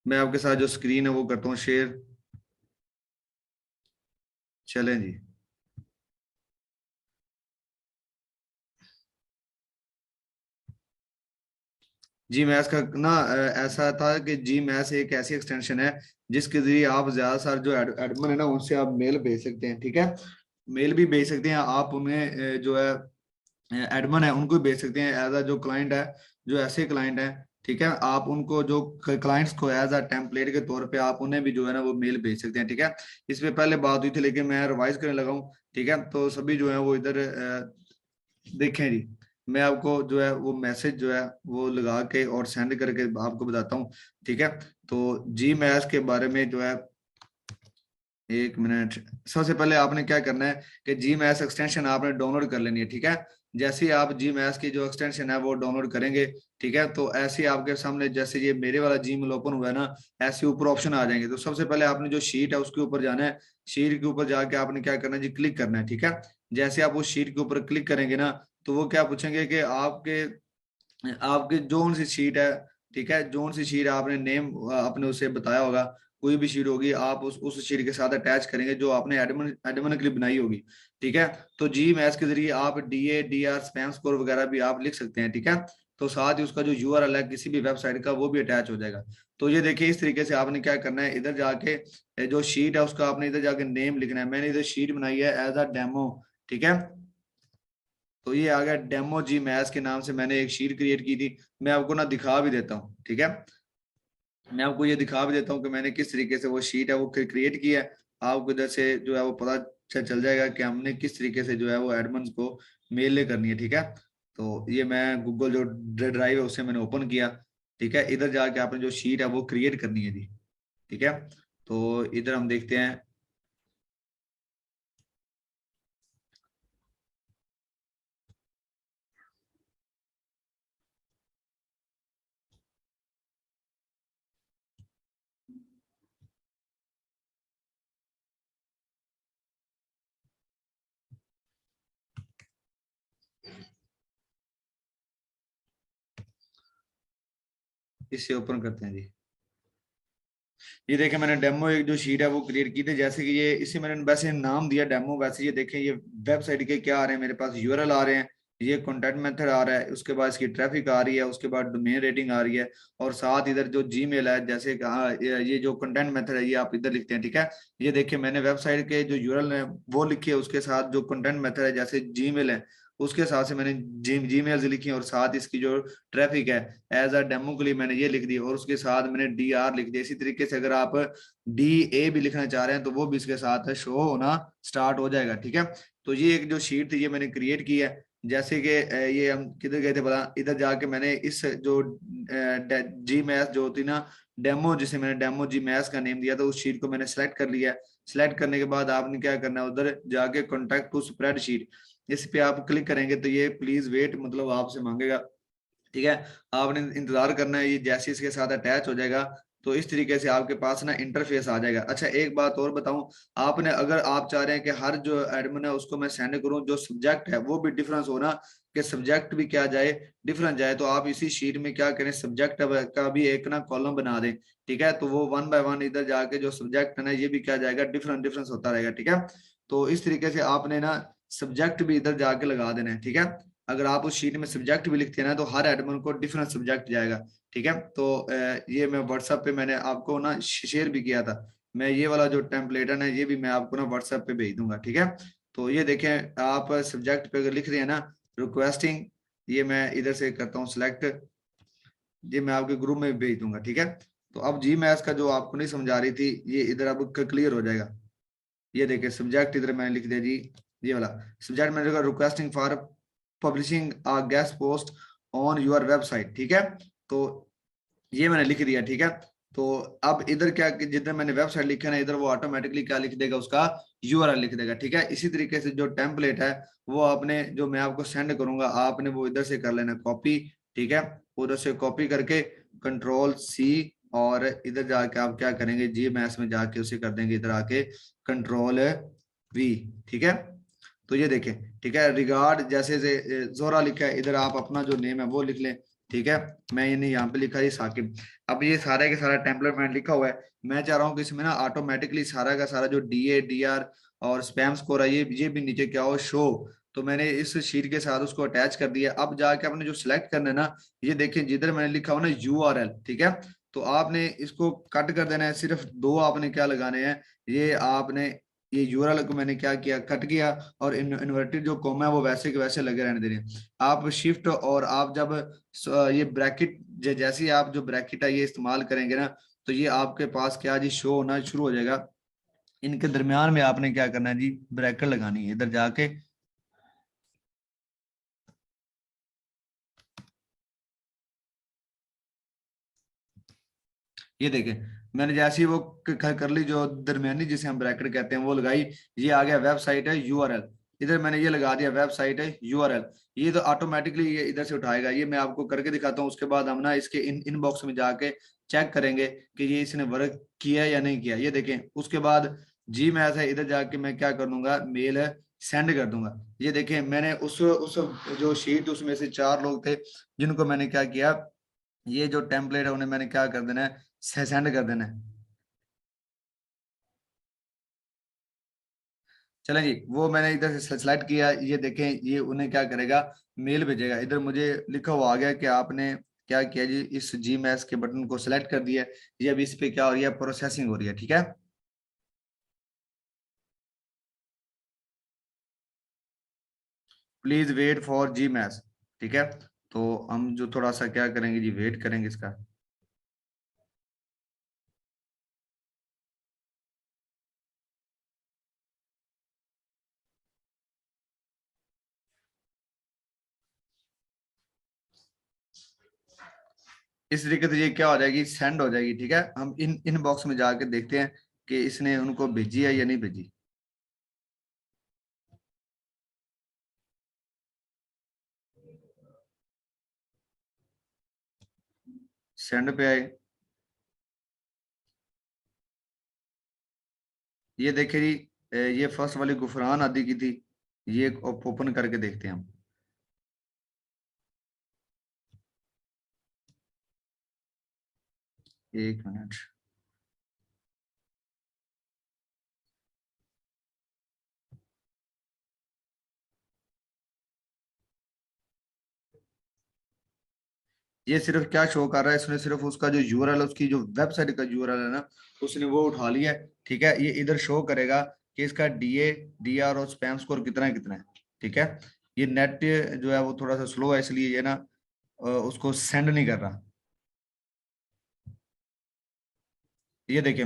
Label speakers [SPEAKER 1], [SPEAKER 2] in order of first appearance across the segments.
[SPEAKER 1] मैं आपके साथ जो स्क्रीन है वो करता हूँ शेयर। चलें जी। जी मैथ का ना ऐसा था कि जी मैथ एक ऐसी एक्सटेंशन है जिसके जरिए आप ज्यादा सारे जो एडमिन है ना उनसे आप मेल भेज सकते हैं, ठीक है। मेल भी भेज सकते हैं आप उन्हें जो है एडमिन है उनको भी भेज सकते हैं एज अ जो क्लाइंट है, जो ऐसे क्लाइंट है, ठीक है। आप उनको जो क्लाइंट्स को एज अ टेम्पलेट के तौर पे आप उन्हें भी जो है ना वो मेल भेज सकते हैं, ठीक है। इस पे पहले बात हुई थी लेकिन मैं रिवाइज करने लगा हूँ, ठीक है। तो सभी जो है वो इधर देखें जी। मैं आपको जो है वो मैसेज जो है वो लगा के और सेंड करके आपको बताता हूँ, ठीक है। तो जी मैथ के बारे में जो है, एक मिनट। सबसे पहले आपने क्या करना है कि जी मैथ एक्सटेंशन आपने डाउनलोड कर लेनी है, ठीक है। जैसे ही आप जी मैथ की जो एक्सटेंशन है वो डाउनलोड करेंगे, ठीक है, तो ऐसे ही आपके सामने जैसे ये मेरे वाला जीमेल ओपन हुआ है ना, ऐसे ऊपर ऑप्शन आ जाएंगे। तो सबसे पहले आपने जो शीट है उसके ऊपर जाना है। शीट के ऊपर जाके आपने क्या करना है जी, क्लिक करना है, ठीक है। जैसे आप उस शीट के ऊपर क्लिक करेंगे ना, तो वो क्या पूछेंगे कि आपके आपकी जोन सी शीट है, ठीक है। जोन सी शीट आपने नेम आपने उसे बताया होगा, कोई भी शीट होगी आप उस शीट के साथ अटैच करेंगे जो आपने एडमिन एडमिन के लिए बनाई होगी, ठीक है। तो जी मैथ्स के जरिए आप डीए डीआर स्पैम स्कोर वगैरह भी आप लिख सकते हैं, ठीक है। तो साथ ही उसका जो यूआरएल है किसी भी वेबसाइट का वो भी अटैच हो जाएगा। तो ये देखिए इस तरीके से आपने क्या करना है, इधर जाके जो शीट है उसका आपने इधर जाके नेम लिखना है। मैंने इधर शीट बनाई है एज अ डेमो, ठीक है। तो ये आ गया डेमो जी मैथ्स के नाम से मैंने एक शीट क्रिएट की थी। मैं आपको ना दिखा भी देता हूँ, ठीक है। मैं आपको ये दिखा भी देता हूँ कि मैंने किस तरीके से वो शीट है वो क्रिएट की है। आपको इधर से जो है वो पता चल जाएगा कि हमने किस तरीके से जो है वो एडमंस को मेल करनी है, ठीक है। तो ये मैं गूगल जो ड्राइव है उससे मैंने ओपन किया, ठीक है। इधर जाके आपने जो शीट है वो क्रिएट करनी है जी, ठीक है। तो इधर हम देखते हैं। इससे ओपन करते हैं जी। ये देखें मैंने डेमो एक जो शीट है वो क्रिएट की थी। जैसे कि ये इसे मैंने वैसे नाम दिया डेमो, वैसे ये देखें ये वेबसाइट के क्या आ रहे हैं मेरे पास, यूआरएल आ रहे हैं, ये कॉन्टैक्ट मेथड आ रहा है, उसके बाद इसकी ट्रैफिक आ रही है, उसके बाद डोमेन रेटिंग आ रही है, और साथ इधर जो जीमेल है जैसे कहा ये जो कंटेंट मेथड है ये आप इधर लिखते हैं, ठीक है। ये देखिए मैंने वेबसाइट के जो यूआरएल है वो लिखी है, उसके साथ जो कंटेंट मेथड है जैसे जीमेल है उसके साथ से मैंने जीमेल लिखी है, और साथ इसकी जो ट्रैफिक है एज अ डेमो के लिए मैंने ये लिख दी, और उसके साथ मैंने डी आर लिख दिया। इसी तरीके से अगर आप डी ए भी लिखना चाह रहे हैं तो वो भी इसके साथ शो होना स्टार्ट हो जाएगा, ठीक है। तो ये एक जो शीट थी ये मैंने क्रिएट की है। जैसे कि ये हम किधर गए थे पता, इधर जाके मैंने इस जो जी मैथ जो होती ना डेमो, जिसे मैंने डेमो जी मैथ का नेम दिया था, उस शीट को मैंने सेलेक्ट कर लिया। सेलेक्ट करने के बाद आपने क्या करना है, उधर जाके कॉन्टैक्ट टू स्प्रेड शीट, इस पे आप क्लिक करेंगे तो ये प्लीज वेट मतलब आपसे मांगेगा, ठीक है। आपने इंतजार करना है, ये जैसे इसके साथ अटैच हो जाएगा तो इस तरीके से आपके पास ना इंटरफेस आ जाएगा। अच्छा एक बात और बताऊं, आपने अगर आप चाह रहे हैं कि हर जो एडमिन है उसको मैं सेंड करूं, जो सब्जेक्ट है वो भी डिफरेंस हो ना, कि सब्जेक्ट भी क्या जाए, डिफरेंस जाए, तो आप इसी शीट में क्या करें, सब्जेक्ट का भी एक ना कॉलम बना दें, ठीक है। तो वो वन बाय वन इधर जाके जो सब्जेक्ट है ना ये भी क्या जाएगा, डिफरेंस डिफरेंस होता रहेगा, ठीक है। तो इस तरीके से आपने ना सब्जेक्ट भी इधर जाके लगा देना है, ठीक है। अगर आप उस शीट में सब्जेक्ट भी लिखते हैं ना तो हर एडमिन को डिफरेंट सब्जेक्ट जाएगा, ठीक है। तो ये मैं व्हाट्सएप पे मैंने आपको ना शेयर भी किया था। मैं ये वाला जो टेम्पलेटन है ये भी मैं आपको ना व्हाट्सएप पे भेज दूंगा, ठीक है। तो ये देखें आप सब्जेक्ट पे अगर लिख रहे हैं ना रिक्वेस्टिंग, ये मैं इधर से करता हूँ सिलेक्ट, ये मैं आपके ग्रुप में भेज दूंगा, ठीक है। तो अब जी मैथ्स का जो आपको नहीं समझा रही थी ये इधर अब क्लियर हो जाएगा। ये देखिए सब्जेक्ट इधर मैंने लिख दिया जी, ये वाला सब्जेक्ट मैंने लिखा requesting for publishing a guest post on your website, ठीक है। तो ये मैंने लिख दिया, ठीक है। तो अब इधर क्या कि जिधर मैंने वेबसाइट लिखा है ना इधर वो ऑटोमेटिकली क्या लिख देगा, उसका यूआरएल लिख देगा, ठीक है। इसी तरीके से जो टेम्पलेट है वो आपने जो मैं आपको सेंड करूंगा आपने वो इधर से कर लेना कॉपी, ठीक है। उधर से कॉपी करके कंट्रोल सी, और इधर जाके आप क्या करेंगे जी मैथ्स में जाके उसे कर देंगे इधर आके कंट्रोल वी, ठीक है। तो ये देखें, ठीक है, रिगार्ड जैसे से जोरा लिखा है इधर आप अपना जो नेम है वो लिख लें, ठीक है। मैं ये नहीं यहाँ पे लिखा, ये साकिब। अब ये सारा के सारा टेम्पलेट मैंने लिखा हुआ है। मैं चाह रहा हूँ कि इसमें ना ऑटोमेटिकली सारा का सारा जो DA, DR और स्पैम स्कोर है ये भी नीचे क्या हो, शो। तो मैंने इस शीट के साथ उसको अटैच कर दिया। अब जाके आपने जो सिलेक्ट करना है ना, ये देखिए जिधर मैंने लिखा हुआ ना URL, ठीक है। तो आपने इसको कट कर देना है। सिर्फ दो आपने क्या लगाने हैं, ये आपने ये URL को मैंने क्या किया, कट किया। और इन्वर्टेड जो कॉमा है वो वैसे के वैसे लगे रहने देने हैं। आप शिफ्ट और आप जब ये ब्रैकेट, जैसे ही आप जो ब्रैकेट है ये इस्तेमाल करेंगे ना, तो ये आपके पास क्या जी शो होना शुरू हो जाएगा। इनके दरमियान में आपने क्या करना है जी, ब्रैकेट लगानी है इधर जाके। ये देखें, मैंने जैसे ही वो कर ली, जो दरमियानी जिसे हम ब्रैकेट कहते हैं वो लगाई। ये आ गया वेबसाइट है URL। इधर मैंने ये लगा दिया वेबसाइट है URL। ये तो ऑटोमेटिकली ये इधर से उठाएगा। ये मैं आपको करके दिखाता हूँ, उसके बाद हम ना इसके इनबॉक्स में जाके चेक करेंगे कि ये इसने वर्क किया या नहीं किया। ये देखें, उसके बाद जी मैं ऐसा इधर जाके मैं क्या कर दूंगा, मेल सेंड कर दूंगा। ये देखें, मैंने उस जो शीट उसमें से 4 लोग थे जिनको मैंने क्या किया, ये जो टेम्पलेट है उन्हें मैंने क्या कर देना है, सेंड कर देना है। चलें जी, वो मैंने इधर से सेलेक्ट किया। ये देखें, ये उन्हें क्या करेगा, मेल भेजेगा। इधर मुझे लिखा हुआ आ गया कि आपने क्या किया जी, इस जी मैस के बटन को सिलेक्ट कर दिया। ये अभी इस पे क्या हो रही है, प्रोसेसिंग हो रही है, ठीक है। प्लीज वेट फॉर जी मैस, ठीक है। तो हम जो थोड़ा सा क्या करेंगे जी, वेट करेंगे इसका। इस तरीके से ये क्या हो जाएगी, सेंड हो जाएगी, ठीक है। हम इन बॉक्स में जाके देखते हैं कि इसने उनको भेजी है या नहीं भेजी। सेंड पे आए। ये देखिए जी, ये फर्स्ट वाली गुफरान आदि की थी। ये ओपन करके देखते हैं हम। 1 मिनट। ये सिर्फ क्या शो कर रहा है, इसने सिर्फ उसका जो यूआरएल, उसकी जो वेबसाइट का यूआरएल है ना, उसने वो उठा लिया है, ठीक है। ये इधर शो करेगा कि इसका DA, DR और स्पैम स्कोर कितना है, कितना है, ठीक है। ये नेट जो है वो थोड़ा सा स्लो है, इसलिए ये ना उसको सेंड नहीं कर रहा। ये देखिए,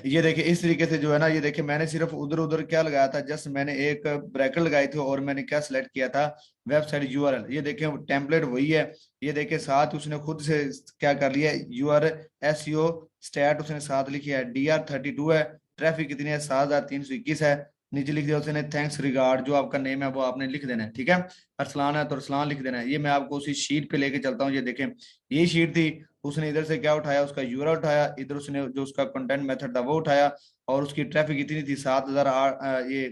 [SPEAKER 1] ये देखिए इस तरीके से जो है ना, ये देखिए मैंने सिर्फ उधर उधर क्या लगाया था, जस्ट मैंने एक ब्रैकेट लगाई थी और मैंने क्या सिलेक्ट किया था, वेबसाइट URL। ये देखिए टेम्पलेट वही है। ये देखिए साथ उसने खुद से क्या कर लिया, UR SEO स्टैट उसने साथ लिखी है, DR 32 है। ट्रैफिक कितनी है, 7321 है। नीचे लिख दिया उसने थैंक्स रिगार्ड, जो आपका नेम है वो आपने लिख देना है, ठीक है। अरसलान है तो अरसलान लिख देना है। ये मैं आपको उसी शीट पे लेके चलता हूँ। ये देखें, यही शीट थी। उसने इधर से क्या उठाया, उसका यूआरएल उठाया, इधर उसने जो उसका कंटेंट मेथड था वो उठाया। और उसकी ट्रैफिक इतनी थी 7,000, ये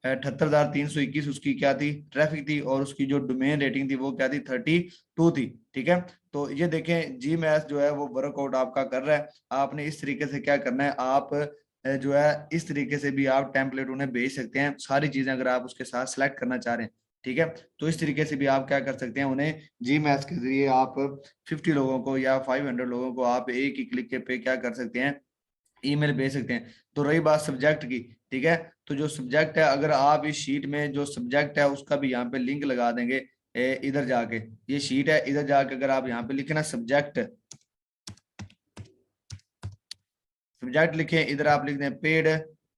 [SPEAKER 1] 78,321 उसकी क्या थी, ट्रैफिक थी। और उसकी जो डोमेन रेटिंग थी वो क्या थी, 32 थी, ठीक है। तो ये देखें, जी मैथ जो है वो वर्कआउट आपका कर रहा है। आपने इस तरीके से क्या करना है, आप जो है इस तरीके से भी आप टेम्पलेट उन्हें भेज सकते हैं, सारी चीजें अगर आप उसके साथ सेलेक्ट करना चाह रहे हैं, ठीक है। तो इस तरीके से भी आप क्या कर सकते हैं, उन्हें जी मैथ के जरिए आप 50 लोगों को या 500 लोगों को आप एक ही क्लिक के पे क्या कर सकते हैं, ईमेल भेज सकते हैं। तो रही बात सब्जेक्ट की, ठीक है। तो जो सब्जेक्ट है, अगर आप इस शीट में जो सब्जेक्ट है उसका भी यहाँ पे लिंक लगा देंगे, इधर जाके, ये शीट है, इधर जाके अगर आप यहाँ पे लिखे ना सब्जेक्ट, सब्जेक्ट लिखे, इधर आप लिख दें पेड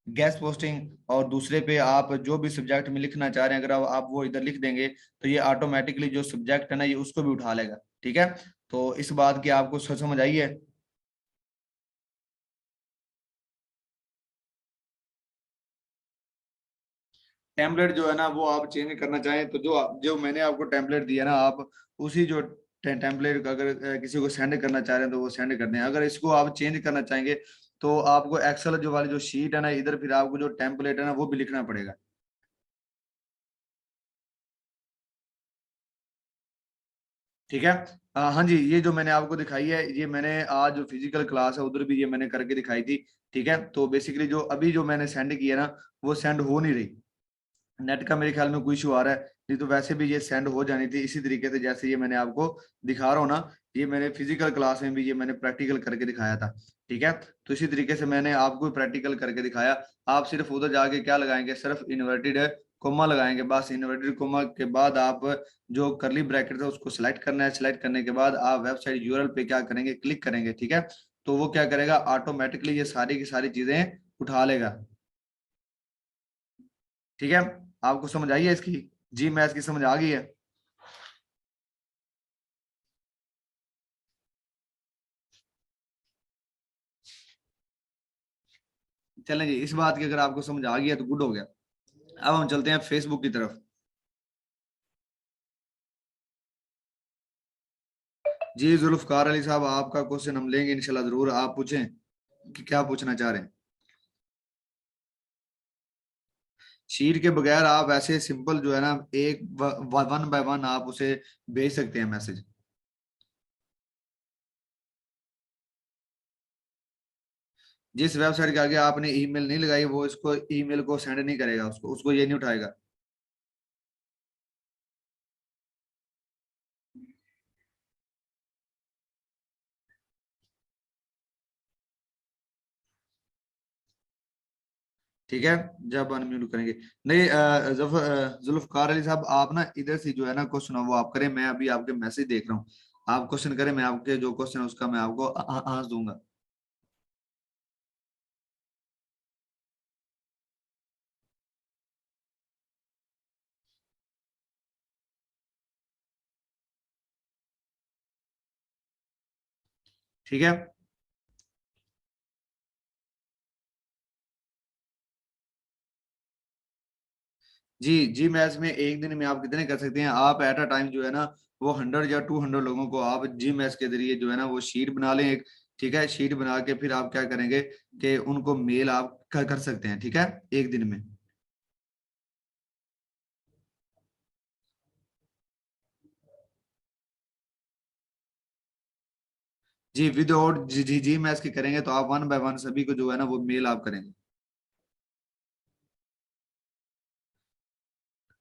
[SPEAKER 1] गेस्ट पोस्टिंग। और दूसरे पे आप जो भी सब्जेक्ट में लिखना चाह रहे हैं, अगर आप वो इधर लिख देंगे, तो ये ऑटोमेटिकली जो सब्जेक्ट है ना, ये उसको भी उठा लेगा, ठीक है। तो इस बात की आपको समझ आई है। टेम्पलेट जो है ना वो आप चेंज करना चाहें तो जो मैंने आपको टेम्पलेट दिया ना, आप उसी जो टेम्पलेट अगर किसी को सेंड करना चाह रहे हैं तो वो सेंड कर दें। अगर इसको आप चेंज करना चाहेंगे तो आपको एक्सेल जो वाली जो शीट है ना, इधर फिर आपको जो टेम्पलेट है ना वो भी लिखना पड़ेगा। ठीक है। हाँ जी, ये जो मैंने आपको दिखाई है, ये मैंने आज जो फिजिकल क्लास है उधर भी ये मैंने करके दिखाई थी। ठीक है, तो बेसिकली जो अभी जो मैंने सेंड किया ना, वो सेंड हो नहीं रही। नेट का मेरे ख्याल में कोई इशू आ रहा है, नहीं तो वैसे भी ये सेंड हो जानी थी इसी तरीके से जैसे ये मैंने आपको दिखा रहा हूँ ना। ये मैंने फिजिकल क्लास में भी ये मैंने प्रैक्टिकल करके दिखाया था। ठीक है, तो इसी तरीके से मैंने आपको प्रैक्टिकल करके दिखाया। आप सिर्फ उधर जाके क्या लगाएंगे, सिर्फ इन्वर्टेड कोमा लगाएंगे, बस इन्वर्टेड कोमा के बाद आप जो करली ब्रैकेट है उसको सिलेक्ट करना है। सिलेक्ट करने के बाद आप वेबसाइट यूआरएल पे क्या करेंगे, क्लिक करेंगे। ठीक है, तो वो क्या करेगा, ऑटोमेटिकली ये सारी की सारी चीजें उठा लेगा। ठीक है, आपको समझ आई है इसकी, जी मैथ की समझ आ गई है। चलें जी, इस बात की अगर आपको समझ आ गया तो गुड हो गया। अब हम चलते हैं फेसबुक की तरफ। जी जुल्फकार अली साहब, आपका क्वेश्चन हम लेंगे इंशाल्लाह, जरूर आप पूछें कि क्या पूछना चाह रहे हैं। शीट के बगैर आप ऐसे सिंपल जो है ना, एक वन बाय वन आप उसे भेज सकते हैं मैसेज। जिस वेबसाइट के आगे आपने ईमेल नहीं लगाई वो इसको ईमेल को सेंड नहीं करेगा, उसको उसको ये नहीं उठाएगा। ठीक है, जब अनम्यूट करेंगे। नहीं जुल्फकार अली साहब, आप ना इधर से जो है ना क्वेश्चन वो आप करें, मैं अभी आपके मैसेज देख रहा हूँ। आप क्वेश्चन करें, मैं आपके जो क्वेश्चन है उसका मैं आपको आंसर दूंगा। ठीक है जी। जी मैथ्स में एक दिन में आप कितने कर सकते हैं, आप एट अ टाइम जो है ना वो 100 या 200 लोगों को आप जी मैथ्स के जरिए जो है ना वो शीट बना लें एक। ठीक है, शीट बना के फिर आप क्या करेंगे कि उनको मेल आप कर सकते हैं। ठीक है, एक दिन में। जी विदाउट जी जी जी मैथ्स के करेंगे तो आप वन बाय वन सभी को जो है ना वो मेल आप करेंगे।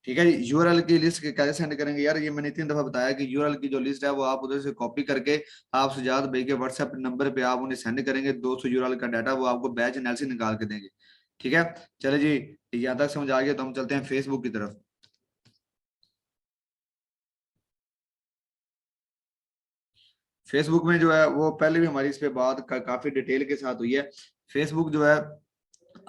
[SPEAKER 1] ठीक है, यूआरएल की लिस्ट कैसे सेंड करेंगे यार, ये मैंने 3 दफा बताया कि यूआरएल की जो लिस्ट है वो आप उधर से कॉपी करके आप सुजात भाई के व्हाट्सएप नंबर पे आप उन्हें सेंड करेंगे। 200 यूआरएल का डाटा वो आपको बैच एनालिसिस निकाल के देंगे। ठीक है, चले जी, यहाँ तक समझ आ गया तो हम चलते हैं फेसबुक की तरफ। फेसबुक में जो है वो पहले भी हमारी इस पे बात काफी डिटेल के साथ हुई है। फेसबुक जो है,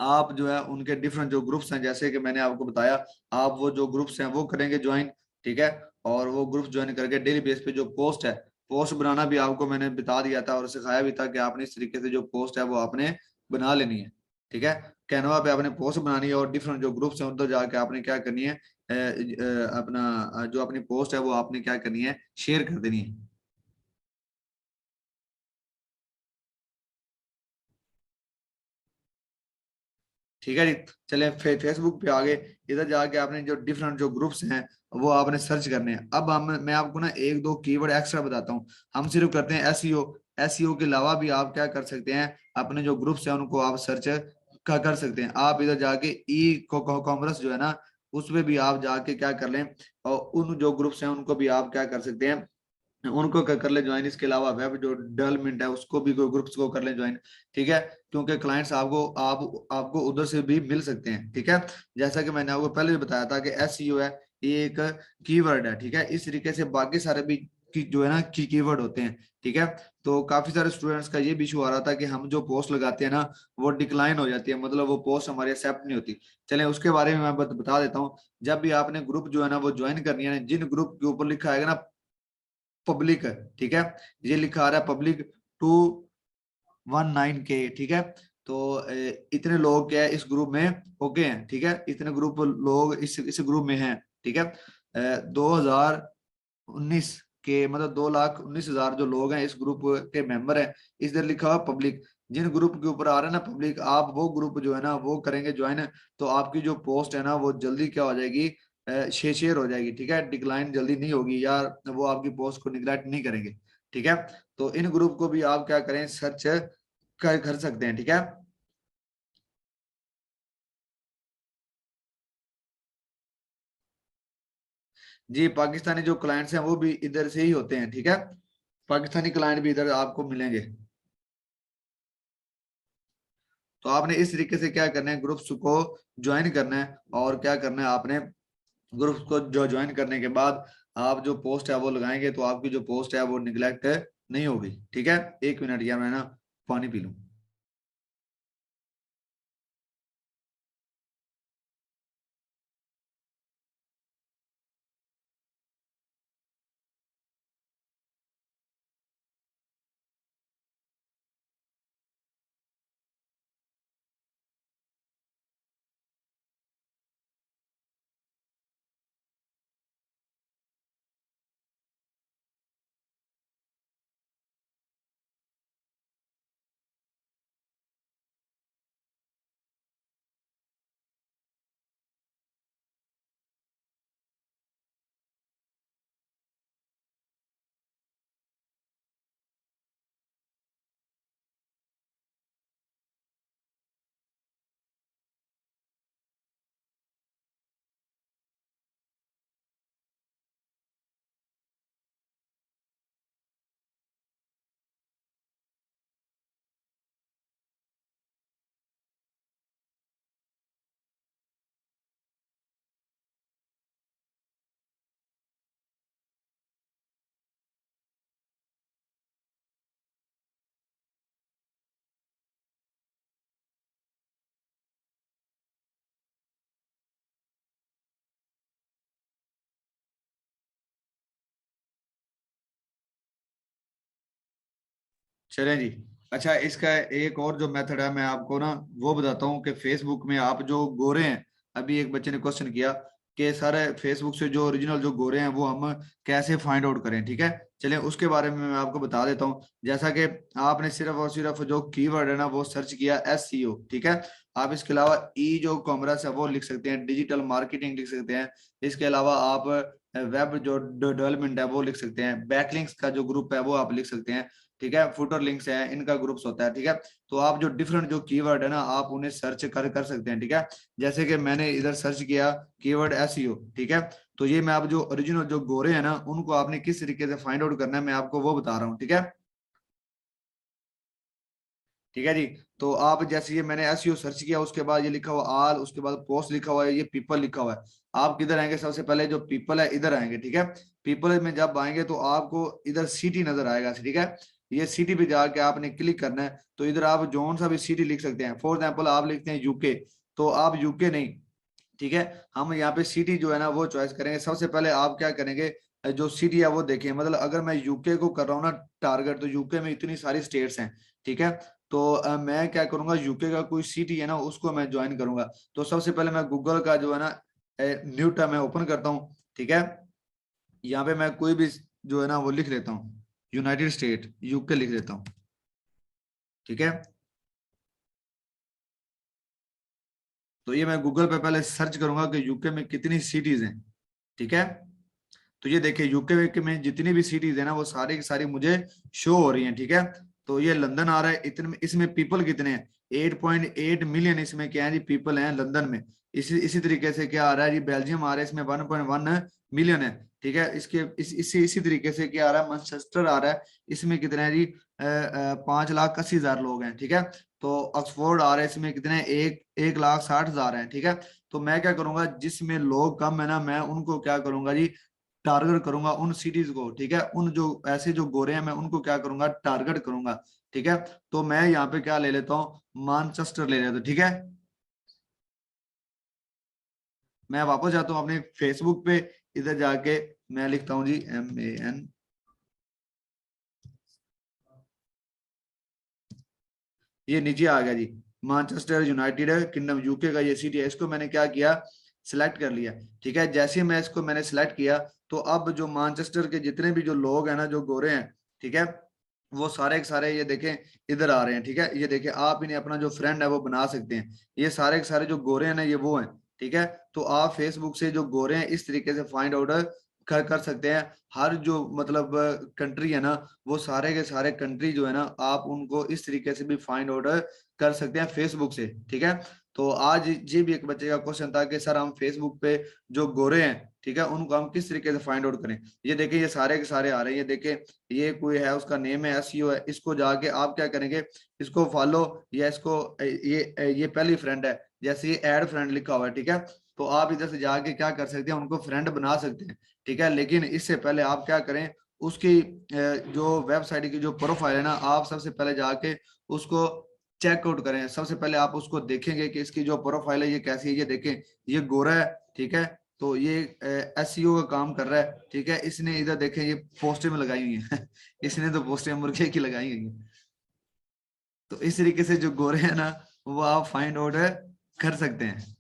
[SPEAKER 1] आप जो है उनके डिफरेंट जो ग्रुप्स हैं जैसे कि मैंने आपको बताया, आप वो जो ग्रुप्स हैं वो करेंगे ज्वाइन। ठीक है, और वो ग्रुप ज्वाइन करके डेली बेस पे जो पोस्ट है, पोस्ट बनाना भी आपको मैंने बता दिया था और सिखाया भी था कि आपने इस तरीके से जो पोस्ट है वो आपने बना लेनी है। ठीक है, कैनवा पे आपने पोस्ट बनानी है और डिफरेंट जो ग्रुप्स हैं उधर जाके आपने क्या करनी है, अपना जो अपनी पोस्ट है वो आपने क्या करनी है, शेयर कर देनी है। ठीक है जी, चले फेसबुक पे आगे, इधर जाके आपने जो डिफरेंट जो ग्रुप्स हैं वो आपने सर्च करने हैं। अब हम मैं आपको ना एक दो कीवर्ड एक्स्ट्रा बताता हूँ। हम सिर्फ करते हैं एसईओ। एसईओ के अलावा भी आप क्या कर सकते हैं, अपने जो ग्रुप्स हैं उनको आप सर्च कर सकते हैं। आप इधर जाके ई कॉमर्स जो है ना उसमें भी आप जाके क्या कर लें, और उन जो ग्रुप्स हैं उनको भी आप क्या कर सकते हैं, उनको कर ले ज्वाइन। इसके अलावा वेब जो डेवलपमेंट है उसको भी ग्रुप्स को कर ले ज्वाइन। ठीक है, क्योंकि क्लाइंट्स आपको आपको उधर से भी मिल सकते हैं। ठीक है, जैसा कि मैंने आपको पहले भी बताया था कि एसईओ है, ये एक कीवर्ड है। ठीक है, इस तरीके से बाकी सारे भी की जो है ना कीवर्ड होते हैं। ठीक है, तो काफी सारे स्टूडेंट्स का ये भी इशू आ रहा था कि हम जो पोस्ट लगाते हैं ना वो डिक्लाइन हो जाती है, मतलब वो पोस्ट हमारी एक्सेप्ट नहीं होती। चलें उसके बारे में मैं बता देता हूँ। जब भी आपने ग्रुप जो है ना वो ज्वाइन करनी है, जिन ग्रुप के ऊपर लिखा है ना पब्लिक है, ठीक है, ये लिखा आ रहा है पब्लिक 219K। ठीक है, तो इतने लोग क्या है इस ग्रुप में ओके हैं। ठीक है, इतने ग्रुप लोग इस ग्रुप में हैं। ठीक है, 2019 के मतलब 2,19,000 जो लोग हैं इस ग्रुप के मेंबर हैं। इस इधर लिखा हुआ पब्लिक, जिन ग्रुप के ऊपर आ रहा है ना पब्लिक, आप वो ग्रुप जो है ना वो करेंगे ज्वाइन, तो आपकी जो पोस्ट है ना वो जल्दी क्या हो जाएगी, शेयर हो जाएगी, ठीक है, डिक्लाइन जल्दी नहीं होगी, या वो आपकी पोस्ट को निगलेक्ट नहीं करेंगे, ठीक है। तो इन ग्रुप को भी आप क्या करें, सर्च कर सकते हैं, ठीक है। जी, पाकिस्तानी जो क्लाइंट्स हैं वो भी इधर से ही होते हैं, ठीक है, पाकिस्तानी क्लाइंट भी इधर आपको मिलेंगे। तो आपने इस तरीके से क्या करना है, ग्रुप्स को ज्वाइन करना है, और क्या करना है आपने, ग्रुप्स को जो ज्वाइन करने के बाद आप जो पोस्ट है वो लगाएंगे, तो आपकी जो पोस्ट है वो निगलेक्ट नहीं होगी, ठीक है। 1 मिनट, या मैं ना पानी पी लूं। चलें जी। अच्छा, इसका एक और जो मेथड है मैं आपको ना वो बताता हूँ कि फेसबुक में आप जो गोरे हैं, अभी एक बच्चे ने क्वेश्चन किया कि सारे फेसबुक से जो ओरिजिनल जो गोरे हैं वो हम कैसे फाइंड आउट करें, ठीक है। चलें उसके बारे में मैं आपको बता देता हूँ। जैसा कि आपने सिर्फ और सिर्फ जो कीवर्ड है ना वो सर्च किया SEO, ठीक है। आप इसके अलावा ई जो कॉमर्स है वो लिख सकते हैं, डिजिटल मार्केटिंग लिख सकते हैं। इसके अलावा आप वेब जो डेवलपमेंट है वो लिख सकते हैं, बैकलिंक्स का जो ग्रुप है वो आप लिख सकते हैं, ठीक है। फुटर लिंक्स हैं, इनका ग्रुप्स होता है, ठीक है। तो आप जो डिफरेंट जो कीवर्ड है ना आप उन्हें सर्च कर सकते हैं, ठीक है। जैसे कि मैंने इधर सर्च किया कीवर्ड SEO, ठीक है। तो ये मैं आप जो ओरिजिनल जो गोरे हैं ना उनको आपने किस तरीके से फाइंड आउट करना है मैं आपको वो बता रहा हूँ, ठीक है। ठीक है जी। तो आप जैसे ये मैंने SEO सर्च किया, उसके बाद ये लिखा हुआ आल, उसके बाद पोस्ट लिखा हुआ है, ये पीपल लिखा हुआ है। आप किधर आएंगे, सबसे पहले जो पीपल है इधर आएंगे, ठीक है। पीपल में जब आएंगे तो आपको इधर सिटी नजर आएगा, ठीक है। ये सिटी पे जाके आपने क्लिक करना है, तो इधर आप जोन सा भी सिटी लिख सकते हैं। फॉर एग्जाम्पल आप लिखते हैं यूके, तो आप यूके नहीं, ठीक है। हम यहाँ पे सिटी जो है ना वो चॉइस करेंगे। सबसे पहले आप क्या करेंगे, जो सिटी है वो देखें, मतलब अगर मैं यूके को कर रहा हूँ ना टारगेट, तो यूके में इतनी सारी स्टेट्स हैं, ठीक है। तो मैं क्या करूंगा, यूके का कोई सिटी है ना उसको मैं ज्वाइन करूंगा। तो सबसे पहले मैं गूगल का जो है ना न्यू टैब मैं ओपन करता हूँ, ठीक है। यहाँ पे मैं कोई भी जो है ना वो लिख लेता हूँ, यूनाइटेड स्टेट यूके लिख लेता हूँ, ठीक है। तो ये मैं गूगल पे पहले सर्च करूंगा कि यूके में कितनी सिटीज हैं, ठीक है। तो ये देखिए यूके में जितनी भी सिटीज है ना वो सारी की सारी मुझे शो हो रही हैं, ठीक है। तो ये लंदन आ रहा है, इतने इसमें पीपल कितने हैं, 8.8 मिलियन इसमें क्या है जी पीपल हैं लंदन में। इसी तरीके से क्या आ रहा है जी, बेल्जियम आ रहा है, इसमें 1.1 मिलियन है, ठीक है। इसी तरीके से क्या आ रहा है, मैनचेस्टर आ रहा है, इसमें कितने हैं जी 5,80,000 लोग हैं, ठीक है। तो ऑक्सफोर्ड आ रहा है, इसमें कितने हैं, 1,60,000 हैं, ठीक है। तो मैं क्या करूंगा, जिसमें लोग कम है ना मैं उनको क्या करूंगा जी, टारगेट करूंगा उन सिटीज को, ठीक है। उन जो ऐसे जो गोरे हैं मैं उनको क्या करूंगा, टारगेट करूंगा, ठीक है। तो मैं यहाँ पे क्या ले लेता हूँ, मानचेस्टर ले लेता हूँ, ठीक है। मैं वापस जाता हूँ अपने फेसबुक पे, इधर जाके मैं लिखता हूँ जी MAN, ये नीचे आ गया जी, मानचेस्टर यूनाइटेड किंगडम यूके का ये सिटी है, इसको मैंने क्या किया, सिलेक्ट कर लिया, ठीक है। जैसे ही मैं इसको मैंने सिलेक्ट किया, तो अब जो मानचेस्टर के जितने भी जो लोग हैं ना जो गोरे हैं, ठीक है, वो सारे के सारे ये देखें इधर आ रहे हैं, ठीक है। ये देखें, आप इन्हें अपना जो फ्रेंड है वो बना सकते हैं, ये सारे के सारे जो गोरे हैं ना ये वो हैं, ठीक है। तो आप फेसबुक से जो गोरे हैं इस तरीके से फाइंड आउट कर सकते हैं। हर जो मतलब कंट्री है ना, वो सारे के सारे कंट्री जो है ना, आप उनको इस तरीके से भी फाइंड आउट कर सकते हैं फेसबुक से, ठीक है। तो आज ये भी एक बच्चे का क्वेश्चन था कि सर हम फेसबुक पे जो गोरे हैं, ठीक है, उनको हम किस तरीके से फाइंड आउट करें। ये देखिए ये सारे के सारे आ रहे हैं, ये देखिए ये कोई है, उसका नेम है एसईओ है, इसको जाके आप क्या करेंगे, इसको फॉलो या इसको ये पहली फ्रेंड है, जैसे ये ऐड फ्रेंड लिखा हुआ है, ठीक है। तो आप इधर से जाके क्या कर सकते हैं, उनको फ्रेंड बना सकते हैं, ठीक है। लेकिन इससे पहले आप क्या करें, उसकी जो वेबसाइट की जो प्रोफाइल है ना, आप सबसे पहले जाके उसको चेकआउट करें। सबसे पहले आप उसको देखेंगे कि इसकी जो प्रोफाइल है ये कैसी है। ये देखें, ये गोरा है, ठीक है। तो ये एसईओ का काम कर रहा है, ठीक है। इसने इधर देखें ये पोस्टें में लगाई हुई है इसने तो पोस्टें मुर्गे की लगाई हुई है। तो इस तरीके से जो गोरे हैं ना, वो आप फाइंड आउट कर सकते हैं।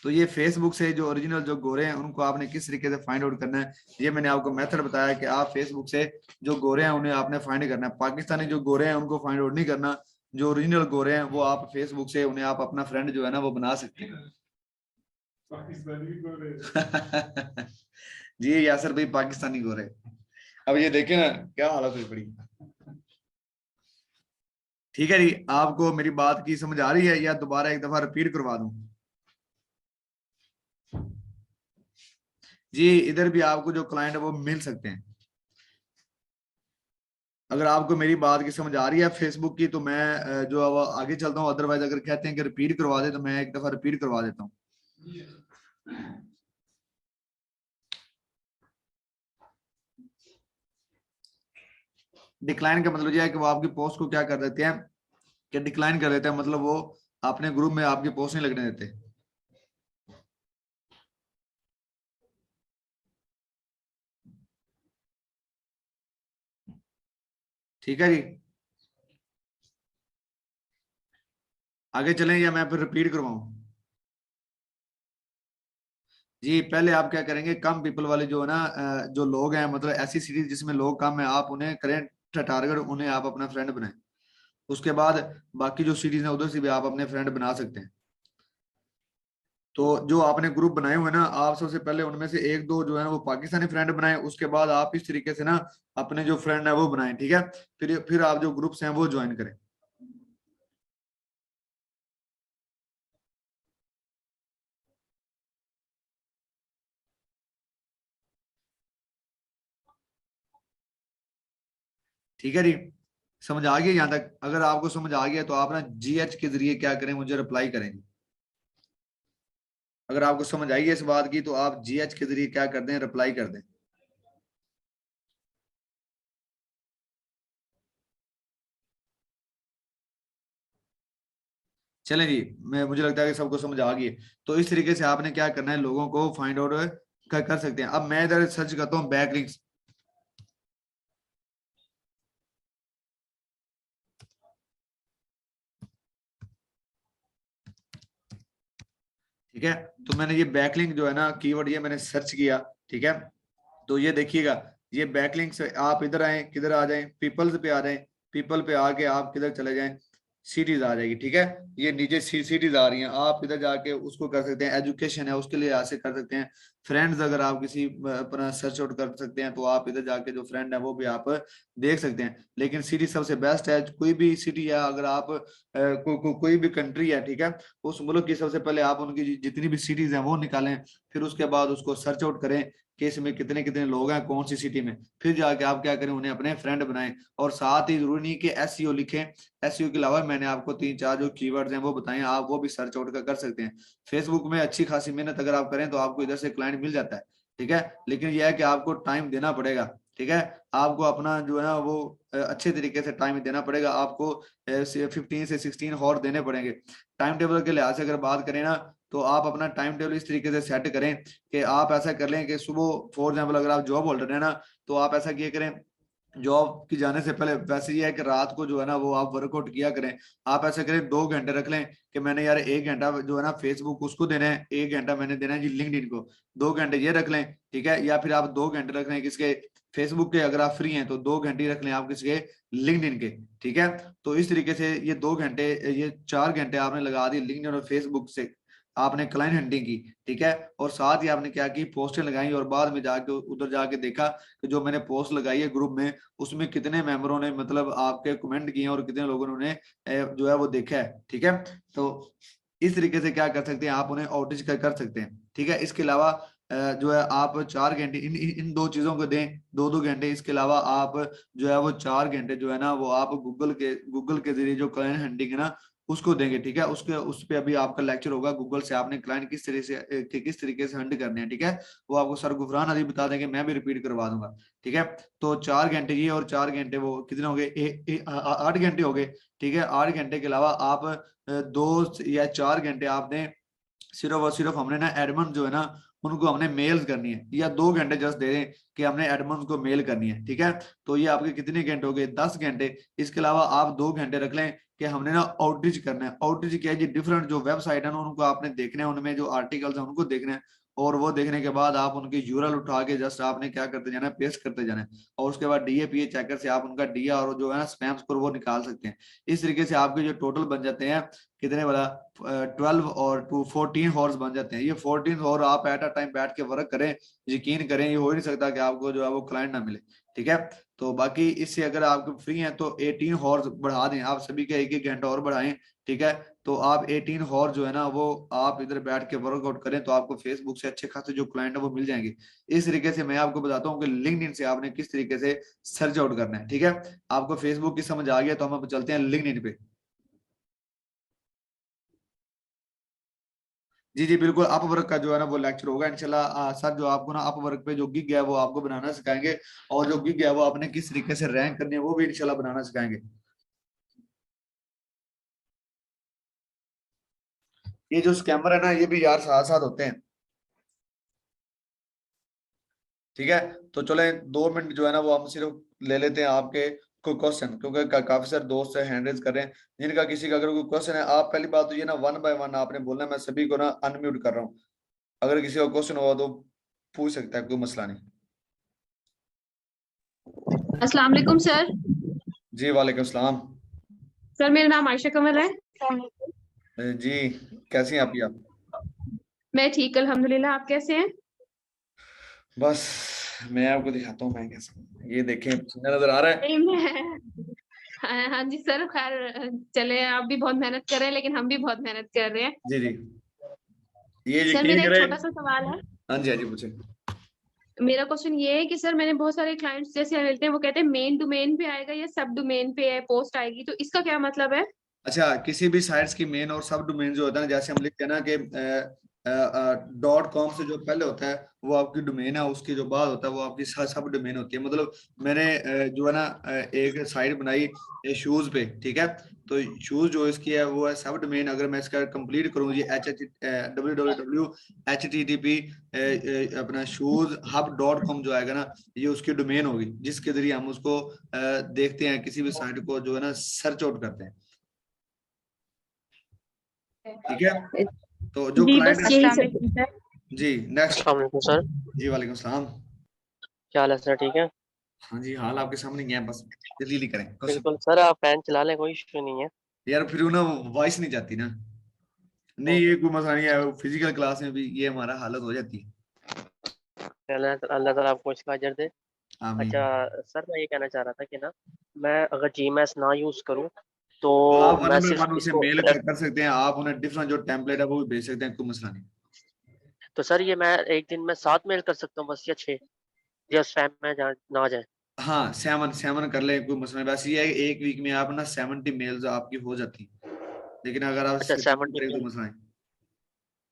[SPEAKER 1] तो ये फेसबुक से जो ओरिजिनल जो गोरे हैं उनको आपने किस तरीके से फाइंड आउट करना है, ये मैंने आपको मेथड बताया कि आप फेसबुक से जो गोरे हैं उन्हें आपने फाइंड करना है। पाकिस्तानी जो गोरे हैं उनको फाइंड आउट नहीं करना, जो ओरिजिनल गोरे हैं वो आप फेसबुक से उन्हें आप अपना फ्रेंड जो है ना वो बना सकते हैं। पाकिस्तानी गोरे जी यासर भाई, पाकिस्तानी गोरे। अब ये देखे ना क्या हालत हुई पड़ी। ठीक है जी, आपको मेरी बात की समझ आ रही है या दोबारा एक दफा रिपीट करवा दूं? जी इधर भी आपको जो क्लाइंट है वो मिल सकते हैं। अगर आपको मेरी बात की समझ आ रही है फेसबुक की, तो मैं जो अब आगे चलता हूँ। अदरवाइज अगर कहते हैं कि रिपीट करवा दे, तो मैं एक दफा रिपीट करवा देता हूँ। डिक्लाइन का मतलब यह है कि वो आपकी पोस्ट को क्या कर देते हैं, कि डिक्लाइन कर देते हैं, मतलब वो अपने ग्रुप में आपकी पोस्ट नहीं लगने देते। ठीक है जी, आगे चलें या मैं फिर रिपीट करवाऊं? जी पहले आप क्या करेंगे, कम पीपल वाले जो है ना, जो लोग हैं, मतलब ऐसी सिटीज जिसमें लोग कम है, आप उन्हें करें टारगेट, उन्हें आप अपना फ्रेंड बनाएं। उसके बाद बाकी जो सिटीज हैं उधर से भी आप अपने फ्रेंड बना सकते हैं। तो जो आपने ग्रुप बनाए हुए हैं ना, आप सबसे पहले उनमें से एक दो जो है ना वो पाकिस्तानी फ्रेंड बनाएं। उसके बाद आप इस तरीके से ना अपने जो फ्रेंड है वो बनाएं, ठीक है। फिर आप जो ग्रुप्स हैं वो ज्वाइन करें। ठीक है जी, समझ आ गया यहाँ तक? अगर आपको समझ आ गया तो आप ना जीएच के जरिए क्या करें, मुझे रिप्लाई करेंगे। अगर आपको समझ आई है इस बात की, तो आप जीएच के जरिए क्या कर दें, रिप्लाई कर दें। चलें जी, मैं मुझे लगता है कि सबको समझ आ गई है। तो इस तरीके से आपने क्या करना है, लोगों को फाइंड आउट कर सकते हैं। अब मैं इधर सर्च करता हूँ बैकलिंक्स, ठीक है। तो मैंने ये बैकलिंक जो है ना कीवर्ड, ये मैंने सर्च किया, ठीक है। तो ये देखिएगा, ये बैकलिंक से आप इधर आए, किधर आ जाएं, पीपल्स पे आ जाएं। पीपल पे आके आप किधर चले जाएं, सिटीज आ जाएगी, ठीक है। ये नीचे सिटीज आ रही हैं, आप इधर जाके उसको कर सकते हैं। एजुकेशन है उसके लिए ऐसे कर सकते हैं। फ्रेंड्स अगर आप किसी अपना सर्च आउट कर सकते हैं, तो आप इधर जाके जो फ्रेंड है वो भी आप देख सकते हैं। लेकिन सिटी सबसे बेस्ट है, कोई भी सिटी है, अगर आप कोई भी कंट्री है, ठीक है, उस मुल्क की सबसे पहले आप उनकी जितनी भी सिटीज हैं वो निकालें। फिर उसके बाद उसको सर्च आउट करें कि इसमें कितने कितने लोग हैं, कौन सी सिटी में। फिर जाके आप क्या करें, उन्हें अपने फ्रेंड बनाएं। और साथ ही जरूरी नहीं कि एसईओ लिखें, एसईओ के अलावा मैंने आपको तीन चार जो कीवर्ड्स हैं वो बताएं, आप वो भी सर्च आउट कर सकते हैं। फेसबुक में अच्छी खासी मेहनत अगर आप करें तो आपको इधर से क्लाइंट मिल जाता है, ठीक है। लेकिन यह है कि आपको टाइम देना पड़ेगा, ठीक है। आपको अपना जो है ना वो अच्छे तरीके से टाइम देना पड़ेगा। आपको 15 से 16 हॉर देने पड़ेंगे। टाइम टेबल के लिहाज से अगर बात करें ना, तो आप अपना टाइम टेबल इस तरीके से सेट करें कि आप ऐसा कर लें कि सुबह फॉर एग्जाम्पल अगर आप जॉब होल्डर है ना, तो आप ऐसा किया करें, जॉब की जाने से पहले वैसे ही है कि रात को जो है ना वो आप वर्कआउट किया करें। आप ऐसा करें 2 घंटे रख लें कि मैंने यार 1 घंटा जो है ना फेसबुक उसको देना है, 1 घंटा मैंने देना है जी लिंक्डइन को। 2 घंटे ये रख लें, ठीक है। या फिर आप 2 घंटे रख लें किसके, फेसबुक के। अगर आप फ्री हैं तो 2 घंटे रख लें आप किसके, लिंक्डइन के, ठीक है। तो इस तरीके से ये 2 घंटे, ये 4 घंटे आपने लगा दिए लिंक्डइन और फेसबुक से आपने क्लाइंट हंटिंग की, ठीक है, और साथ ही आपने क्या की, पोस्टें लगाई, और बाद में जाके उधर जाके देखा कि जो मैंने पोस्ट लगाई है ग्रुप में उसमें कितने मेंबरों ने मतलब आपके कमेंट किए हैं और कितने लोगों ने जो है वो देखा है, ठीक है। तो इस तरीके से क्या कर सकते हैं आप, उन्हें आउटेज कर सकते हैं, ठीक है। इसके अलावा जो है आप 4 घंटे इन दो चीजों को दें, 2-2 घंटे। इसके अलावा आप जो है वो 4 घंटे जो है ना वो आप गूगल के जरिए जो क्लाइंट हंटिंग है ना उसको देंगे, ठीक है। उसके उस पे अभी आपका लेक्चर होगा गूगल से, आपने क्लाइंट किस तरीके से हंट करने हैं, ठीक है। वो आपको सर गुफरान अली बता देंगे, मैं भी रिपीट करवा दूंगा, ठीक है। तो 4 घंटे ये और 4 घंटे वो, कितने हो गए, 8 घंटे हो गए, ठीक है। 8 घंटे के अलावा आप 2 या 4 घंटे आप दें सिर्फ और सिर्फ हमने ना एडमन जो है ना उनको हमने मेल्स करनी है, या 2 घंटे जस्ट दे दें कि हमने एडमन को मेल करनी है, ठीक है। तो ये आपके कितने घंटे हो गए, 10 घंटे। इसके अलावा आप 2 घंटे रख लें कि हमने ना आउटरीच करना है। आउटरीच क्या है जी, डिफरेंट जो वेबसाइट है ना उनको आपने देखना है, उनमें जो आर्टिकल्स है उनको देखना है, और वो देखने के बाद आप उनकी यूआरएल उठा के जस्ट आपने क्या करते जाना है, पेस्ट करते जाना है, और उसके बाद डीएपीए चेकर से आप उनका डीआर और जो है ना स्पैम स्कोर वो निकाल सकते हैं। इस तरीके से आपके जो टोटल बन जाते हैं कितने वाला, 12 और 2 14 हॉर्स बन जाते हैं। ये 14 हॉर्स आप एट अ टाइम बैठ के वर्क करें, यकीन करें ये हो ही नहीं सकता कि आपको जो है वो क्लाइंट ना मिले, ठीक है। तो बाकी इससे अगर आप फ्री हैं तो 18 हॉर्स बढ़ा दें, आप सभी का 1-1 घंटा और बढ़ाएं, ठीक है। तो आप 18 हॉर्स जो है ना वो आप इधर बैठ के वर्कआउट करें तो आपको फेसबुक से अच्छे खासे जो क्लाइंट है वो मिल जाएंगे। इस तरीके से मैं आपको बताता हूँ कि लिंक्डइन से आपने किस तरीके से सर्च आउट करना है, ठीक है। आपको फेसबुक की समझ आ गया तो हम अब चलते हैं लिंक्डइन पे। जी जी बिल्कुल, अप वर्क का जो है ना वो लेक्चर होगा इंशाल्लाह। सर जो आपको ना अप वर्क पे जो गिग है वो आपको बनाना सिखाएंगे, और जो गिग है वो आपने किस तरीके से रैंक करनी है वो भी इंशाल्लाह बनाना सिखाएंगे। ये जो स्कैमर है ना ये भी यार साथ साथ होते हैं, ठीक है। तो चले 2 मिनट जो है ना वो हम सिर्फ ले लेते हैं आपके कोई क्वेश्चन, क्योंकि काफी सारे दोस्त हैंड रेज कर रहे हैं जिनका किसी का अगर कोई क्वेश्चन है। आप पहली बात तो ये ना 1 बाय 1 आपने बोलना है, मैं सभी को ना अनम्यूट कर रहा हूँ। अगर किसी का क्वेश्चन होगा तो पूछ सकता है, कोई मसला नहीं।
[SPEAKER 2] अस्सलाम वालेकुम सर।
[SPEAKER 1] जी वालेकुम सलाम।
[SPEAKER 2] सर मेरा नाम आयशा कमल है।
[SPEAKER 1] जी, कैसी हैं आप?
[SPEAKER 2] मैं ठीक अल्हम्दुलिल्लाह, आप कैसे हैं?
[SPEAKER 1] बस मैं आपको दिखाता हूँ मैं कैसा हूँ। ये देखें, पसीना नजर आ रहा है।
[SPEAKER 2] नहीं मैं हाँ हाँ जी सर, खैर चले, आप भी बहुत मेहनत कर रहे हैं लेकिन हम भी बहुत मेहनत कर रहे हैं।
[SPEAKER 1] जी जी, ये
[SPEAKER 2] सर
[SPEAKER 1] यकीन
[SPEAKER 2] मेरा एक
[SPEAKER 1] करें।
[SPEAKER 2] छोटा सा सवाल है।
[SPEAKER 1] हाँ जी पूछे।
[SPEAKER 2] मेरा क्वेश्चन ये है कि सर मैंने बहुत सारे क्लाइंट्स जैसे मिलते हैं, वो कहते हैं मेन डोमेन पे आएगा या सब डोमेन पे है पोस्ट आएगी, तो इसका क्या मतलब है?
[SPEAKER 1] अच्छा, किसी भी साइट्स की मेन और सब डोमेन जो होता है ना, जैसे हम लिखते हैं ना कि .com से जो पहले होता है वो आपकी डोमेन है, उसके जो बाद होता है वो आपकी सब डोमेन होती है। मतलब मैंने जो है ना एक साइट बनाई शूज पे, ठीक है। तो शूज जो इसकी है वो है सब डोमेन। अगर मैं इसका कंप्लीट करूँ ये www.http अपना शूज hub.com जो आएगा ना ये उसकी डोमेन होगी, जिसके जरिए हम उसको देखते हैं, किसी भी साइट को जो है ना सर्च आउट करते हैं, ठीक है। तो जो
[SPEAKER 2] जी
[SPEAKER 1] क्लाइंट
[SPEAKER 2] बस यही
[SPEAKER 3] अस्सलाम
[SPEAKER 2] सब
[SPEAKER 3] वालेकुम
[SPEAKER 2] है।
[SPEAKER 3] सर।
[SPEAKER 1] जी नेक्स्ट।
[SPEAKER 4] अस्सलाम वालेकुम सर।
[SPEAKER 1] जी वालेकुम सलाम।
[SPEAKER 4] क्या हाल है सर, ठीक है?
[SPEAKER 1] हाँ जी, हाल आपके सामने ही है, बस जल्दी जल्दी करें क्वेश्चन।
[SPEAKER 4] बिल्कुल सर, आप फैन चला लें, कोई इशू नहीं है।
[SPEAKER 1] यार फिर वो ना वॉइस नहीं जाती ना। नहीं
[SPEAKER 4] हम्म,
[SPEAKER 1] ये कोई मसला नहीं है, फिजिकल क्लास में भी ये हमारा हालत हो जाती है।
[SPEAKER 4] अल्लाह अल्लाह ताला आपको इसका अजर दे।
[SPEAKER 1] आमीन।
[SPEAKER 4] अच्छा सर, मैं ये कहना चाह रहा था कि ना, मैं अगर जीएमएस ना यूज़ करूँ तो
[SPEAKER 1] तो आप वन
[SPEAKER 4] मैं
[SPEAKER 1] बाय वन
[SPEAKER 4] सिर्फ
[SPEAKER 1] उसे
[SPEAKER 4] इसको
[SPEAKER 1] मेल कर सकते हैं, आप उन्हें डिफरेंट जो टेम्पलेट है वो भी भेज सकते हैं, कोई मसला नहीं।
[SPEAKER 4] तो सर ये मैं एक दिन में 7 मेल कर सकता हूँ बस, या 6, या स्पैम में ना आ जाए?
[SPEAKER 1] हाँ, 7 कर ले, कोई मसला नहीं। बस ये है कि एक वीक में आप ना 70 मेल्स आपकी हो जाती हैं, लेकिन अगर आप
[SPEAKER 4] अच्छा,
[SPEAKER 1] 70
[SPEAKER 4] 70
[SPEAKER 1] करें तो
[SPEAKER 4] मेल।
[SPEAKER 1] मसला नहीं।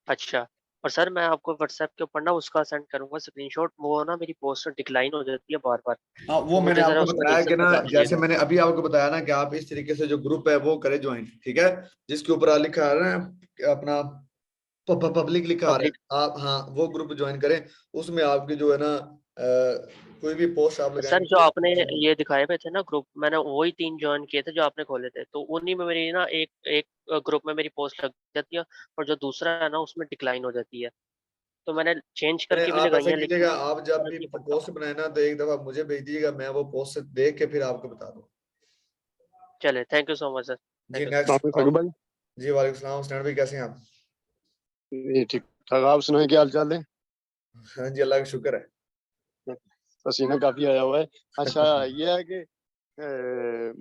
[SPEAKER 4] अच्छा। और सर मैं आपको व्हाट्सएप के ऊपर ना उसका सेंड करूंगा स्क्रीनशॉट, वो ना मेरी पोस्ट डिक्लाइन हो जाती है बार बार,
[SPEAKER 1] हाँ, वो
[SPEAKER 4] तो
[SPEAKER 1] मैंने
[SPEAKER 4] मुझे जरा
[SPEAKER 1] आपको
[SPEAKER 4] उसका
[SPEAKER 1] बताया
[SPEAKER 4] रीजन
[SPEAKER 1] कि ना,
[SPEAKER 4] बता
[SPEAKER 1] जैसे
[SPEAKER 4] दीजिएगा।
[SPEAKER 1] मैंने अभी आपको बताया ना कि आप इस तरीके से जो ग्रुप है वो करें ज्वाइन, ठीक है। जिसके ऊपर लिखा है ना अपना पब्लिक लिखा आ रहा
[SPEAKER 4] पब्लिक।
[SPEAKER 1] है, आप हाँ वो ग्रुप ज्वाइन करें। उसमें आपकी जो है ना कोई भी पोस्ट आप
[SPEAKER 4] सर
[SPEAKER 1] लगाएंगे
[SPEAKER 4] जो
[SPEAKER 1] वो
[SPEAKER 4] आपने ये दिखाए हुए थे ना ग्रुप, मैंने वही 3 ज्वाइन किए थे जो आपने खोले थे, तो उन्हीं में मेरी ना एक एक ग्रुप में मेरी पोस्ट लग जाती है, और जो दूसरा है ना उसमें डिक्लाइन हो जाती है। तो मैंने चेंज
[SPEAKER 1] नहीं,
[SPEAKER 4] करके भी
[SPEAKER 1] आप
[SPEAKER 4] लगाई
[SPEAKER 1] ऐसा
[SPEAKER 4] है लेकिन
[SPEAKER 1] कीजिएगा, आप जब
[SPEAKER 4] फर्क
[SPEAKER 1] भी
[SPEAKER 4] नहीं पड़ता।
[SPEAKER 1] पोस्ट बनाए ना तो एक दफा मुझे भेज दीजिएगा, मैं वो पोस्ट देख के फिर आपको बता दूँ।
[SPEAKER 4] चले, thank you so much sir,
[SPEAKER 1] जी
[SPEAKER 4] थैंक यू सर।
[SPEAKER 1] नेक्स्ट। जी वालेकुम सलाम, स्टैंड भाई कैसे हैं आप?
[SPEAKER 3] ये ठीक ठाक। आप सुनाए, क्या हाल चाल है?
[SPEAKER 1] हाँ जी, अल्लाह का शुक्र है।
[SPEAKER 3] पसीना काफी आया हुआ है। अच्छा, ये है कि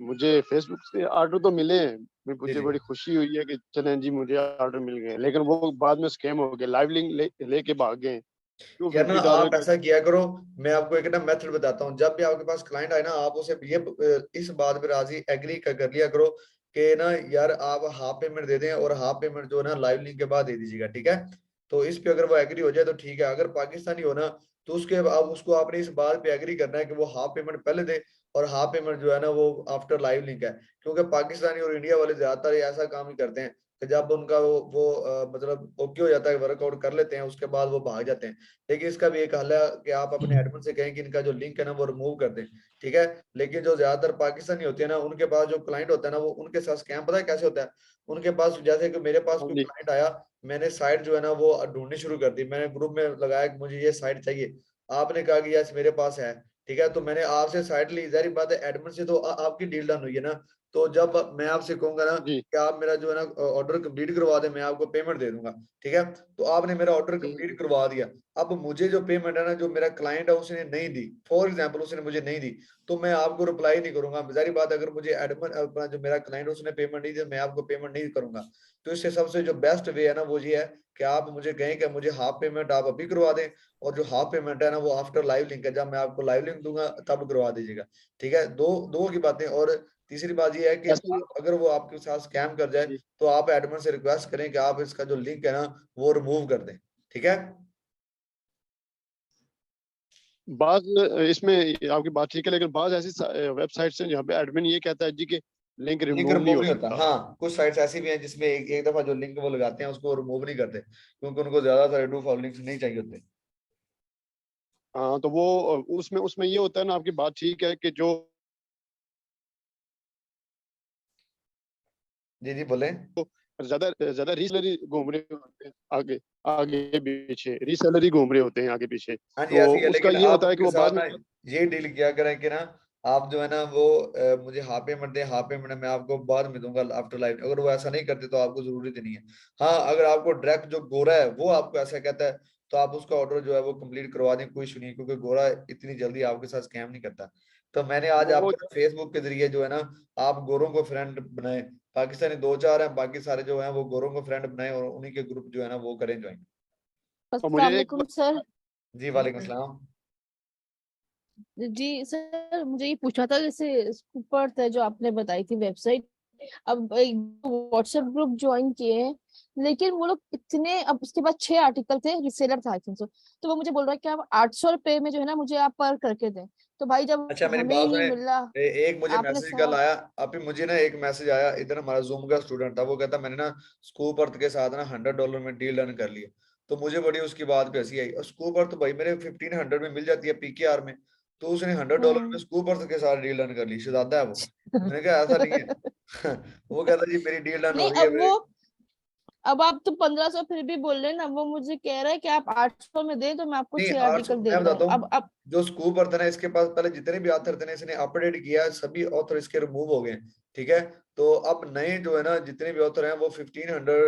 [SPEAKER 3] मुझे फेसबुक से ऑर्डर तो मिले हैं, मुझे
[SPEAKER 1] जी
[SPEAKER 3] बड़ी खुशी हुई है कि चलें जी मुझे ऑर्डर मिल गए, लेकिन वो बाद में स्कैम हो गए, लाइव लिंक लेके भाग गए।
[SPEAKER 1] यार ना,
[SPEAKER 3] $250
[SPEAKER 1] आप
[SPEAKER 3] का।
[SPEAKER 1] ऐसा किया करो। मैं आपको एक ना मेथड बताता हूँ। जब भी आपके पास क्लाइंट आए ना, आप उसे ये इस बात पे राजी एग्री कर लिया करो कि ना यार, आप हाफ पेमेंट दे दें और हाफ पेमेंट जो है ना लाइव लिंक के बाद दे दीजिएगा, ठीक है। तो इस पे अगर वो एग्री हो जाए तो ठीक है। अगर पाकिस्तानी हो ना, तो उसके अब उसको आपने इस बात पे एग्री करना है कि वो हाफ पेमेंट पहले दे और हाफ पेमेंट जो है ना वो आफ्टर लाइव लिंक है। क्योंकि पाकिस्तानी और इंडिया वाले ज्यादातर ये ऐसा काम ही करते हैं कि जब उनका वो मतलब ओके हो जाता है, वर्कआउट कर लेते हैं, उसके बाद वो भाग जाते हैं। देखिए, इसका भी एक हल है कि आप अपने एडमिन से कहें कि इनका जो लिंक है ना वो रिमूव कर दें, ठीक है। लेकिन जो ज्यादातर पाकिस्तानी होते हैं ना, उनके पास जो क्लाइंट होता है ना, वो उनके साथ स्कैम पता है कैसे होता है। उनके पास जैसे कि मेरे पास
[SPEAKER 3] हाँ
[SPEAKER 1] कोई
[SPEAKER 3] जी।
[SPEAKER 1] क्लाइंट आया, मैंने साइट जो है ना वो ढूंढनी शुरू कर दी। मैंने ग्रुप में लगाया कि मुझे ये साइट चाहिए। आपने कहा कि यस मेरे पास है, ठीक है। तो मैंने आपसे साइट ली, जाहिर बात है एडमिन से तो आपकी डील डन हुई है ना। तो जब मैं आपसे कहूंगा ना
[SPEAKER 3] जी।
[SPEAKER 1] कि आप मेरा जो है ना ऑर्डर कंप्लीट करवा दें, मैं आपको पेमेंट दे दूंगा, ठीक है। तो आपने मेरा ऑर्डर कंप्लीट करवा दिया। अब मुझे जो पेमेंट है ना, जो मेरा क्लाइंट है उसने नहीं दी, फॉर एग्जांपल उसने मुझे नहीं दी, तो मैं आपको रिप्लाई नहीं करूंगा। जारी बात है, अगर मुझे एडमिन अपना जो मेरा क्लाइंट उसने पेमेंट नहीं दी, मैं आपको पेमेंट नहीं करूंगा। तो इससे सबसे जो बेस्ट वे है ना वो ये है कि आप मुझे कहें कि मुझे हाफ पेमेंट आप अभी करवा दें, और जो हाफ पेमेंट है ना वो आफ्टर लाइव लिंक है, जब मैं आपको लाइव लिंक दूंगा तब करवा दीजिएगा, ठीक है। दो दो की बातें। और तीसरी बात ये है कि
[SPEAKER 3] ऐसा
[SPEAKER 1] अगर वो आपके साथ स्कैम कर जाए,
[SPEAKER 3] जी।
[SPEAKER 1] तो आप एडमिन से रिक्वेस्ट करें कि आप इसका जो लिंक है ना वो रिमूव कर दें, ठीक है।
[SPEAKER 3] बाज इसमें आपकी बात ठीक है, लेकिन बाज ऐसी वेबसाइट्स हैं जहाँ पे एडमिन ये कहता है जी कि लिंक
[SPEAKER 1] लिंक
[SPEAKER 3] रिमूव नहीं
[SPEAKER 1] रिमूव
[SPEAKER 3] हो
[SPEAKER 1] नहीं होता,
[SPEAKER 3] सकता।
[SPEAKER 1] हाँ। कुछ साइट्स ऐसी भी हैं जिसमें एक दफा जो लिंक वो लगाते हैं उसको रिमूव नहीं करते, क्योंकि उनको ज्यादातर डू फॉलो लिंक्स नहीं चाहिए होते।
[SPEAKER 3] हाँ, तो वो उसमें उसमें ये होता है ना, आपकी बात ठीक है कि जो
[SPEAKER 1] जी जी बोले।
[SPEAKER 3] ज्यादा ज्यादा रीसेलर घूम रहे होते हैं आगे आगे पीछे, रीसेलर ही घूम रहे होते हैं आगे पीछे,
[SPEAKER 1] हाँ जी,
[SPEAKER 3] तो
[SPEAKER 1] ऐसी है।
[SPEAKER 3] उसका
[SPEAKER 1] लेकिन
[SPEAKER 3] ये
[SPEAKER 1] आप
[SPEAKER 3] होता है कि
[SPEAKER 1] उनके
[SPEAKER 3] वो
[SPEAKER 1] साथ
[SPEAKER 3] बाद में।
[SPEAKER 1] ना ये डील किया करें कि ना, आप जो है ना वो मुझे हाफ पेमेंट दें, हाफ पेमेंट मैं आपको बाद में दूंगा आफ्टर लाइफ। अगर वो ऐसा नहीं करते तो आपको जरूरत ही नहीं है। हाँ, अगर आपको डायरेक्ट जो गोरा है वो आपको ऐसा कहता है, तो आप उसका ऑर्डर जो है वो कंप्लीट करवा दें, कोई इशू नहीं है, क्योंकि गोरा इतनी जल्दी आपके साथ स्कैम नहीं करता। तो मैंने आज
[SPEAKER 3] वो
[SPEAKER 1] आपको फेसबुक के जरिए जो है ना, आप गोरों को फ्रेंड बनाए। पाकिस्तानी दो चार हैं, बाकी सारे जो हैं वो गोरों को फ्रेंड बनाए और उन्हीं के ग्रुप जो है ना वो करें ज्वाइन।
[SPEAKER 3] और
[SPEAKER 5] अस्सलाम
[SPEAKER 3] मुझे एक
[SPEAKER 5] वालेकुम सर।
[SPEAKER 1] जी वालेकुम सलाम।
[SPEAKER 5] जी सर, मुझे ये पूछना था, जैसे स्कूपर है जो आपने बताई थी वेबसाइट, अब एक व्हाट्सएप ग्रुप ज्वाइन किए हैं, लेकिन वो लोग इतने, अब उसके बाद 6 आर्टिकल थे, रिसेलर था आई थिंक सो, तो वो मुझे बोल रहा है कि आप 800 रुपए में जो है ना मुझे आप पर करके दें। तो भाई जब
[SPEAKER 1] अच्छा, मेरी
[SPEAKER 5] हमें ही
[SPEAKER 1] बात
[SPEAKER 5] नहीं
[SPEAKER 1] सुने।
[SPEAKER 5] मिल रहा,
[SPEAKER 1] एक मुझे
[SPEAKER 5] आपने
[SPEAKER 1] मैसेज कल
[SPEAKER 5] सारा।
[SPEAKER 1] आया। अभी मुझे ना एक मैसेज आया, इधर हमारा जूम का स्टूडेंट था, वो कहता मैंने ना स्कूप अर्थ के साथ ना $100 में डील डन कर लिया। तो मुझे बड़ी उसकी बात पे हंसी आई। और स्कूप अर्थ भाई मेरे 1500 में मिल जाती है PKR में। तो उसने $100 में
[SPEAKER 5] हम्म।
[SPEAKER 1] स्कूप अर्थ के साथ डील डन कर ली। शहजादा है वो। मैंने कहा ऐसा नहीं है। वो कहता जी मेरी डील डन हो
[SPEAKER 5] नहीं,
[SPEAKER 1] गई है
[SPEAKER 5] अब वो, अब आप तो 1500 फिर भी बोल रहे हैं ना, वो मुझे कह रहा है कि आप 800 में दें तो मैं आपको
[SPEAKER 1] नहीं,
[SPEAKER 5] 6
[SPEAKER 1] 800
[SPEAKER 5] आर्टिकल दे
[SPEAKER 1] मैं
[SPEAKER 5] रहा हूँ।
[SPEAKER 1] बताता हूँ।
[SPEAKER 5] अब
[SPEAKER 1] जो स्कूप अर्थ है ना, इसके पास पहले जितने भी ऑथर थे ना, इसने अपडेट किया, सभी ऑथर इसके रिमूव हो गए, ठीक है। तो अब नए जो है ना जितने भी ऑथर हैं वो 1500,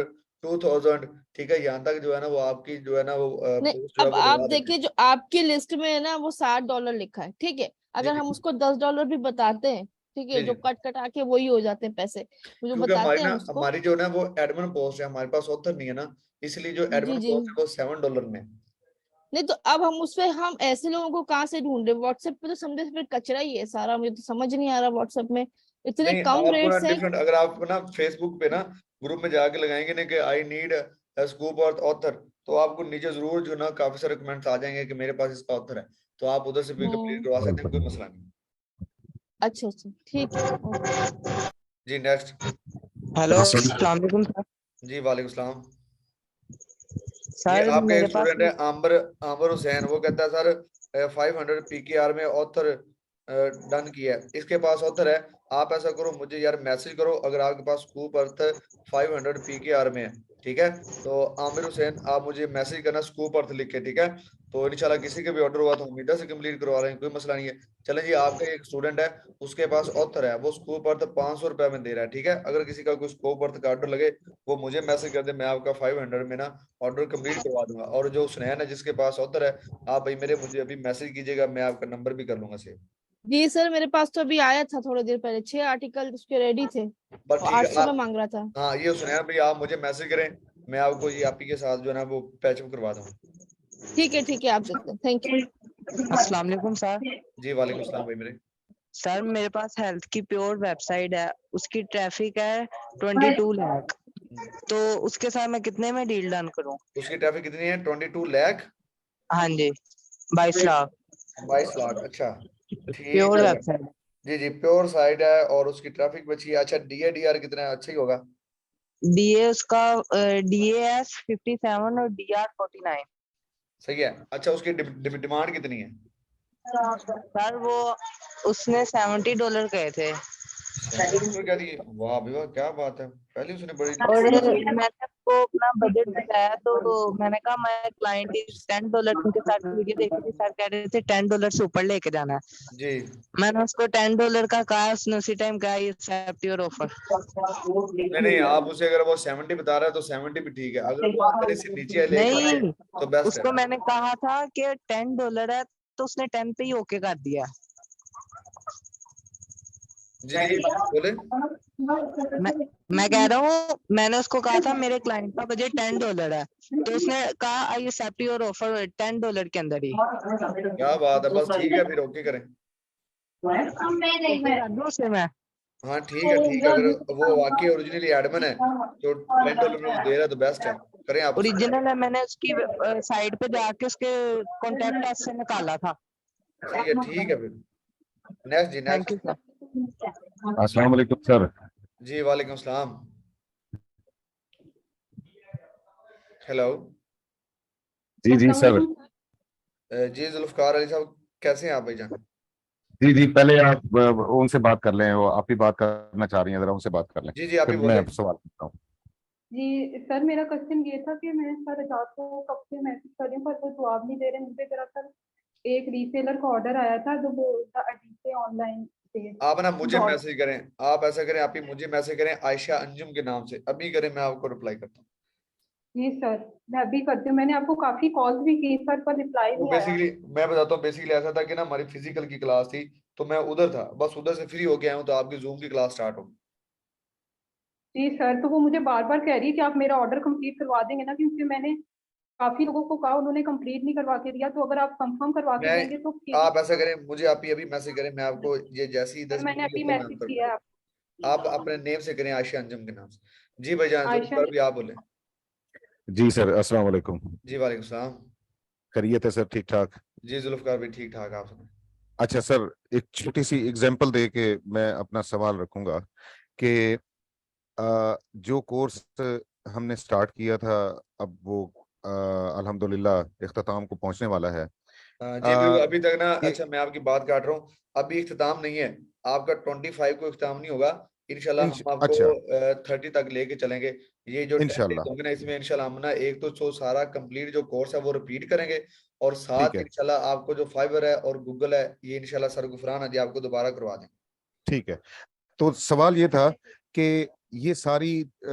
[SPEAKER 1] 2000, ठीक है, यहाँ तक जो है ना वो आपकी जो है ना वो
[SPEAKER 5] नहीं,
[SPEAKER 1] पोस्ट जो है
[SPEAKER 5] अब
[SPEAKER 1] वो
[SPEAKER 5] आप
[SPEAKER 1] बढ़ा देते
[SPEAKER 5] देखिए
[SPEAKER 1] हैं।
[SPEAKER 5] जो आपकी लिस्ट में है ना वो $60 लिखा है, ठीक है।
[SPEAKER 1] जी
[SPEAKER 5] अगर
[SPEAKER 1] जी
[SPEAKER 5] हम उसको $10 भी बताते हैं, ठीक है,
[SPEAKER 1] जी
[SPEAKER 5] जो
[SPEAKER 1] जी।
[SPEAKER 5] कट कटा के वही हो जाते हैं पैसे, वो जो
[SPEAKER 1] क्योंकि
[SPEAKER 5] बताते
[SPEAKER 1] हमारी
[SPEAKER 5] हैं
[SPEAKER 1] ना
[SPEAKER 5] हम उसको।
[SPEAKER 1] हमारी जो है ना वो एडमिन पोस्ट है, हमारे पास ऑथर नहीं है ना, इसलिए जो एडमिन
[SPEAKER 5] जी जी।
[SPEAKER 1] पोस्ट है वो $7 में है।
[SPEAKER 5] नहीं तो अब हम उसपे, हम ऐसे लोगों को कहाँ से ढूंढे? व्हाट्सएप पे तो समझे फिर कचरा ही है सारा, मुझे तो समझ नहीं आ रहा व्हाट्सएप में इतने
[SPEAKER 1] नहीं,
[SPEAKER 5] कम
[SPEAKER 1] आपको ना
[SPEAKER 5] रेट्स हैं।
[SPEAKER 1] डिफरेंट, अगर आप ना फेसबुक पे ना ग्रुप में जाके लगाएंगे ना कि आई नीड स्कूप और ऑथर, तो आपको नीचे जरूर जो ना काफी सारे कमेंट्स आ जाएंगे कि मेरे पास इसका ऑथर है। तो आप उधर से भी कंप्लीट
[SPEAKER 5] हम्म।
[SPEAKER 1] करवा सकते हैं, कोई मसला नहीं।
[SPEAKER 5] अच्छा अच्छा, ठीक है, ओके।
[SPEAKER 1] जी नेक्स्ट।
[SPEAKER 6] हेलो, अस्सलाम वालेकुम सर।
[SPEAKER 1] जी वालेकुम सलाम। ये
[SPEAKER 6] सर
[SPEAKER 1] आपका एक
[SPEAKER 6] मेरे पास,
[SPEAKER 1] स्टूडेंट है आम्बर आम्बर हुसैन, वो कहता है सर 500 PKR में ऑथर डन किया है, इसके पास ऑथर है। आप ऐसा करो, मुझे यार मैसेज करो अगर आपके पास स्कूप अर्थ 500 PKR में है, ठीक है। तो आमिर हुसैन आप मुझे मैसेज करना स्कूप अर्थ लिख के, ठीक है। तो इंशाल्लाह किसी के भी ऑर्डर हुआ तो हम इधर से कंप्लीट करवा रहे हैं, कोई मसला नहीं है। चलें जी, आपका एक स्टूडेंट है, उसके पास ऑथर है, वो स्कोप अर्थ 500 रुपए में दे रहा है, ठीक है। अगर किसी का कोई स्कोप अर्थ का ऑर्डर लगे वो मुझे मैसेज कर दे, मैं आपका 500 में ना ऑर्डर कंप्लीट करवा दूंगा। और जो सुनैन है जिसके पास ऑथर है, आप भाई मेरे मुझे अभी मैसेज कीजिएगा, मैं आपका नंबर भी कर लूंगा सेव।
[SPEAKER 5] जी सर, मेरे पास तो अभी आया था थोड़ी देर पहले, 6 आर्टिकल उसके रेडी थे,
[SPEAKER 1] बस
[SPEAKER 5] वो
[SPEAKER 1] ठीक है
[SPEAKER 5] 800 में
[SPEAKER 1] आप,
[SPEAKER 5] मांग रहा था।
[SPEAKER 1] हाँ ये सुनैन भाई आप मुझे मैसेज करें, मैं आपको ये आप ही के साथ जो है ना वो पैचअप करवा दूंगा।
[SPEAKER 5] ठीक है, आप देते हैं, थैंक यू।
[SPEAKER 6] अस्सलाम वालेकुम सर।
[SPEAKER 1] जी वालेकुम सलाम भाई मेरे।
[SPEAKER 6] सर मेरे पास हेल्थ की प्योर वेबसाइट है, उसकी ट्रैफिक है 22 लाख, तो उसके साथ मैं कितने में डील डन करूं?
[SPEAKER 1] उसकी ट्रैफिक कितनी है? 22 लाख।
[SPEAKER 6] हाँ जी, 22 लाख
[SPEAKER 1] 22 लाख, अच्छा ठीक
[SPEAKER 6] प्योर
[SPEAKER 1] है।
[SPEAKER 6] वेबसाइट।
[SPEAKER 1] जी जी प्योर साइट है और उसकी ट्रैफिक बची है। अच्छा डीआर कितना है? अच्छा ही होगा।
[SPEAKER 6] डीए उसका DAS 57 और DR 49।
[SPEAKER 1] सही है। अच्छा उसकी डिमांड कितनी है?
[SPEAKER 6] सर वो उसने $70 कहे थे।
[SPEAKER 1] क्या दिए? वाह भाई वाह, क्या बात है, पहले उसने बड़ी
[SPEAKER 6] और मैंने उसको अपना बजट बताया तो मैंने कहा मैं क्लाइंट $10 उनके साथ वीडियो देखी थी, सर कह रहे थे $10 से ऊपर लेके जाना है।
[SPEAKER 1] जी।
[SPEAKER 6] मैंने उसको $10 का कहा, उसने उसी टाइम कहा ये एक्सेप्ट योर ऑफर।
[SPEAKER 1] नहीं नहीं, आप उसे अगर वो 70 बता रहा है तो 70 भी ठीक है, अगर वो अंदर से नीचे लेके आए
[SPEAKER 6] नहीं,
[SPEAKER 1] तो बेस्ट है।
[SPEAKER 6] उसको मैंने कहा था कि $10 है, तो उसने 10 पे ही ओके कर दिया।
[SPEAKER 1] जी जी बोले।
[SPEAKER 6] मैं कह रहा हूँ मैंने उसको कहा था मेरे क्लाइंट का बजट $10 है, तो उसने कहा आई एक्सेप्ट योर ऑफर $10 के अंदर ही।
[SPEAKER 1] क्या बात है, बस ठीक है फिर ओके करें।
[SPEAKER 6] दूसरे में
[SPEAKER 1] हाँ ठीक है, अगर वो वाकई ओरिजिनली एडमिन है तो $10 में वो दे रहा है तो बेस्ट है, करें आप उससे।
[SPEAKER 6] ओरिजिनल है, मैंने उसकी साइट पे जाके उसके कॉन्टेक्ट से निकाला था।
[SPEAKER 1] सही है, ठीक है फिर। नेक्स्ट जी
[SPEAKER 6] थैंक
[SPEAKER 1] नेक्स्ट।
[SPEAKER 6] You sir.
[SPEAKER 7] अस्सलाम वालेकुम सर।
[SPEAKER 1] जी वालेकुम सलाम। हेलो।
[SPEAKER 7] जी जी सर।
[SPEAKER 1] जी जुल्फकार अली साहब, कैसे हैं आप भाईजान?
[SPEAKER 7] जी जी पहले आप उनसे बात कर लें, वो आप ही बात करना चाह रही हैं, जरा उनसे बात कर लें,
[SPEAKER 1] जी जी आप ही
[SPEAKER 7] फिर
[SPEAKER 1] बोले।
[SPEAKER 7] मैं सवाल करता हूँ।
[SPEAKER 8] जी सर, मेरा क्वेश्चन ये था कि मैं सर रात को कब से मैसेज कर रही हूँ पर वो जवाब नहीं दे रहे मुझे। जरा सर एक रीसेलर का ऑर्डर आया था जो वो से ऑनलाइन से
[SPEAKER 1] आप ना मुझे
[SPEAKER 8] डॉट।
[SPEAKER 1] मैसेज करें, आप ऐसा करें, आप ही मुझे मैसेज करें आयशा अंजुम के नाम से, अभी करें, मैं आपको रिप्लाई करता हूँ।
[SPEAKER 8] जी सर, मैं अभी करती हूँ। मैंने आपको काफी कॉल्स भी की सर पर रिप्लाई
[SPEAKER 1] वो
[SPEAKER 8] नहीं आया।
[SPEAKER 1] बेसिकली मैं बताता हूँ, बेसिकली ऐसा था कि ना हमारी फिजिकल की क्लास थी तो मैं उधर था, बस उधर से फ्री होके आया हूँ तो आपकी जूम की क्लास स्टार्ट होगी।
[SPEAKER 8] जी सर, तो वो मुझे बार बार कह रही है कि आप मेरा ऑर्डर कंप्लीट करवा देंगे ना, क्योंकि मैंने काफी लोगों को कहा, उन्होंने कंप्लीट नहीं करवा के दिया। तो अगर आप कंफर्म करवा के
[SPEAKER 1] मैं
[SPEAKER 8] देंगे तो ठीक है।
[SPEAKER 1] आप ऐसा करें, मुझे आप ही अभी मैसेज करें, मैं आपको ये जैसी
[SPEAKER 8] सर
[SPEAKER 1] 10
[SPEAKER 8] मैंने
[SPEAKER 1] मिनट
[SPEAKER 8] अभी
[SPEAKER 1] होता है मैं
[SPEAKER 8] मैसेज
[SPEAKER 1] आपको
[SPEAKER 8] किया
[SPEAKER 1] reply
[SPEAKER 8] है
[SPEAKER 1] आप अपने नेम से करें, आयशा अंजुम के नाम से। जी भाईजान
[SPEAKER 8] आयशा।
[SPEAKER 1] जुल्फकार भी आप बोले।
[SPEAKER 7] जी सर, अस्सलाम वालेकुम।
[SPEAKER 1] जी वालेकुम सलाम।
[SPEAKER 7] खैरियत है सर? ठीक ठाक।
[SPEAKER 1] जी जुल्फकार भी ठीक ठाक, आप सुनाए।
[SPEAKER 7] अच्छा सर, एक छोटी सी एग्जांपल दे के मैं अपना सवाल रखूंगा कि जो कोर्स हमने स्टार्ट किया था, अब वो अल्हम्दुलिल्लाह इख्तिताम को पहुंचने वाला है।
[SPEAKER 1] जी बिल्कुल, अभी तक ना,
[SPEAKER 7] ये
[SPEAKER 1] अच्छा मैं आपकी बात काट रहा हूँ, अभी इख्तिताम नहीं है, आपका 25 को इख्तिताम नहीं होगा। इंशाल्लाह हम आपको
[SPEAKER 7] अच्छा
[SPEAKER 1] 30 तक लेके चलेंगे। ये जो 10 डेज
[SPEAKER 7] इंशाल्लाह।
[SPEAKER 1] होंगे ना, इसमें इंशाल्लाह हम ना एक तो सारा कंप्लीट जो कोर्स है वो रिपीट करेंगे, और
[SPEAKER 7] ठीक
[SPEAKER 1] साथ
[SPEAKER 7] है
[SPEAKER 1] इंशाल्लाह आपको जो फाइवर है और गूगल है ये इंशाल्लाह सरगुफरान है जी आपको दोबारा करवा देंगे।
[SPEAKER 7] ठीक है। तो सवाल ये था कि ये सारी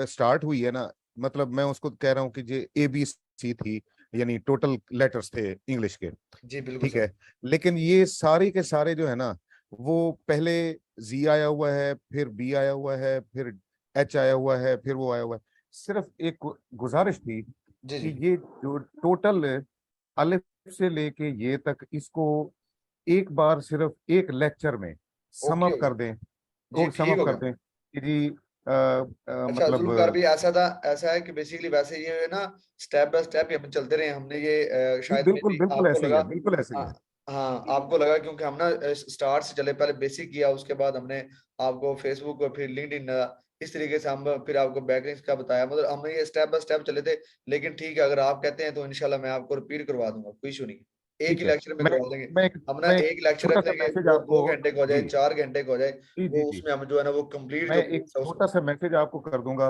[SPEAKER 7] स्टार्ट हुई है ना, मतलब मैं उसको कह रहा हूँ कि ये ABC थी, यानी टोटल लेटर्स थे इंग्लिश के,
[SPEAKER 1] जी बिल्कुल
[SPEAKER 7] ठीक
[SPEAKER 1] सर।
[SPEAKER 7] है। लेकिन ये सारे के सारे जो है ना, वो पहले जी आया हुआ है, फिर B आया हुआ है, फिर H आया हुआ है, फिर वो आया हुआ है। सिर्फ एक गुजारिश थी
[SPEAKER 1] जी
[SPEAKER 7] कि
[SPEAKER 1] जी
[SPEAKER 7] ये जो टोटल अलिफ से लेके ये तक, इसको एक बार सिर्फ एक लेक्चर में सम
[SPEAKER 1] ओके
[SPEAKER 7] अप
[SPEAKER 1] हो
[SPEAKER 7] कर
[SPEAKER 1] गया।
[SPEAKER 7] दें,
[SPEAKER 1] जी
[SPEAKER 7] को सम
[SPEAKER 1] ठीक
[SPEAKER 7] अप
[SPEAKER 1] हो
[SPEAKER 7] कर
[SPEAKER 1] गया।
[SPEAKER 7] दें कि जी
[SPEAKER 1] अच्छा
[SPEAKER 7] मतलब
[SPEAKER 1] जुल्फकार भी ऐसा था, ऐसा है कि बेसिकली वैसे ये ना स्टेप बाय स्टेप ही हम चलते रहे, हमने ये
[SPEAKER 7] जी
[SPEAKER 1] शायद में
[SPEAKER 7] बिल्कुल
[SPEAKER 1] भी
[SPEAKER 7] बिल्कुल
[SPEAKER 1] आपको
[SPEAKER 7] ऐसे ही
[SPEAKER 1] लगा।
[SPEAKER 7] है, बिल्कुल ऐसे ही
[SPEAKER 1] हाँ
[SPEAKER 7] है।
[SPEAKER 1] हाँ, आपको लगा क्योंकि हम ना स्टार्ट से चले, पहले बेसिक किया, उसके बाद हमने आपको फेसबुक और फिर लिंक्डइन, इस तरीके से हम फिर आपको बैकलिंक्स का बताया, मतलब हमने ये स्टेप बाय स्टेप चले थे। लेकिन ठीक है, अगर आप कहते हैं तो इंशाल्लाह मैं आपको रिपीट करवा दूंगा, कोई इशू नहीं, एक
[SPEAKER 7] ठीक
[SPEAKER 1] ही
[SPEAKER 7] है।
[SPEAKER 1] लेक्चर में
[SPEAKER 7] मैं
[SPEAKER 1] करवा देंगे।
[SPEAKER 7] मैं एक
[SPEAKER 1] हम ना
[SPEAKER 7] मैं एक
[SPEAKER 1] एक लेक्चर
[SPEAKER 7] छोटा
[SPEAKER 1] रख
[SPEAKER 7] सा
[SPEAKER 1] लेंगे,
[SPEAKER 7] मैसेज
[SPEAKER 1] वो
[SPEAKER 7] आपको।
[SPEAKER 1] 2 घंटे का हो जाए,
[SPEAKER 7] जी
[SPEAKER 1] 4 घंटे का हो जाए,
[SPEAKER 7] जी जी
[SPEAKER 1] वो
[SPEAKER 7] जी
[SPEAKER 1] उसमें हम जो है ना वो कंप्लीट
[SPEAKER 7] मैं
[SPEAKER 1] जो
[SPEAKER 7] एक
[SPEAKER 1] कोर्स है
[SPEAKER 7] छोटा
[SPEAKER 1] उसको।
[SPEAKER 7] सा मैसेज आपको कर दूंगा।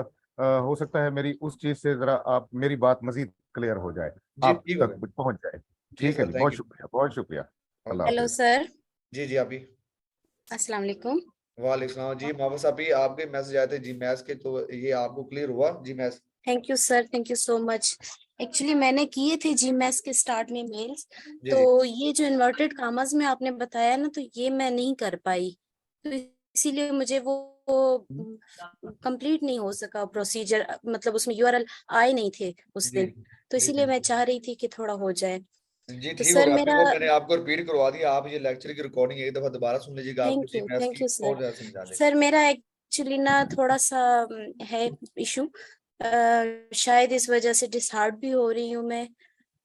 [SPEAKER 7] हो सकता है मेरी उस चीज से जरा आप मेरी बात मजीद क्लियर हो जाए,
[SPEAKER 1] जी
[SPEAKER 7] आप
[SPEAKER 1] ठीक हो
[SPEAKER 7] तक
[SPEAKER 1] गया।
[SPEAKER 7] पहुंच जाए। ठीक है
[SPEAKER 1] सर,
[SPEAKER 7] जी,
[SPEAKER 1] थैंक
[SPEAKER 7] बहुत
[SPEAKER 1] यू।
[SPEAKER 7] शुक्रिया, बहुत शुक्रिया। अल्लाह
[SPEAKER 9] हेलो
[SPEAKER 7] हाफिज।
[SPEAKER 9] सर,
[SPEAKER 1] जी जी, आप ही।
[SPEAKER 9] अस्सलाम वालेकुम।
[SPEAKER 1] वालेकुम सलाम जी, मोहम्मद साहब, आपके मैसेज आए थे जी मैथ्स के, तो ये आपको क्लियर हुआ जी maths?
[SPEAKER 9] Thank you sir, thank you so much. Actually मैंने किए थे जीमेस के स्टार्ट में मेल्स,
[SPEAKER 1] जी
[SPEAKER 9] तो
[SPEAKER 1] जी
[SPEAKER 9] ये जो इन्वर्टेड कामाज में आपने बताया ना, तो ये मैं नहीं कर पाई, तो इसीलिए मुझे वो कंप्लीट नहीं हो सका प्रोसीजर, मतलब उसमें यूआरएल आए नहीं थे उस
[SPEAKER 1] जी
[SPEAKER 9] दिन, तो
[SPEAKER 1] जी
[SPEAKER 9] इसीलिए
[SPEAKER 1] जी
[SPEAKER 9] मैं चाह रही थी कि थोड़ा हो जाए।
[SPEAKER 1] जी,
[SPEAKER 9] तो
[SPEAKER 1] ठीक हो
[SPEAKER 9] सर
[SPEAKER 1] गया।
[SPEAKER 9] मेरा,
[SPEAKER 1] देखो, मैंने आपको रिपीट करवा दिया, आप ये लेक्चर की रिकॉर्डिंग एक दफा दोबारा सुन लीजिएगा, आपको जी मैथ्स
[SPEAKER 9] थैंक
[SPEAKER 1] की
[SPEAKER 9] यू सर।
[SPEAKER 1] और ज्यादा समझा देगा।
[SPEAKER 9] सर मेरा एक्चुअली ना थोड़ा सा है इशू, शायद इस वजह से डिसहार्ट भी हो रही हूँ मैं।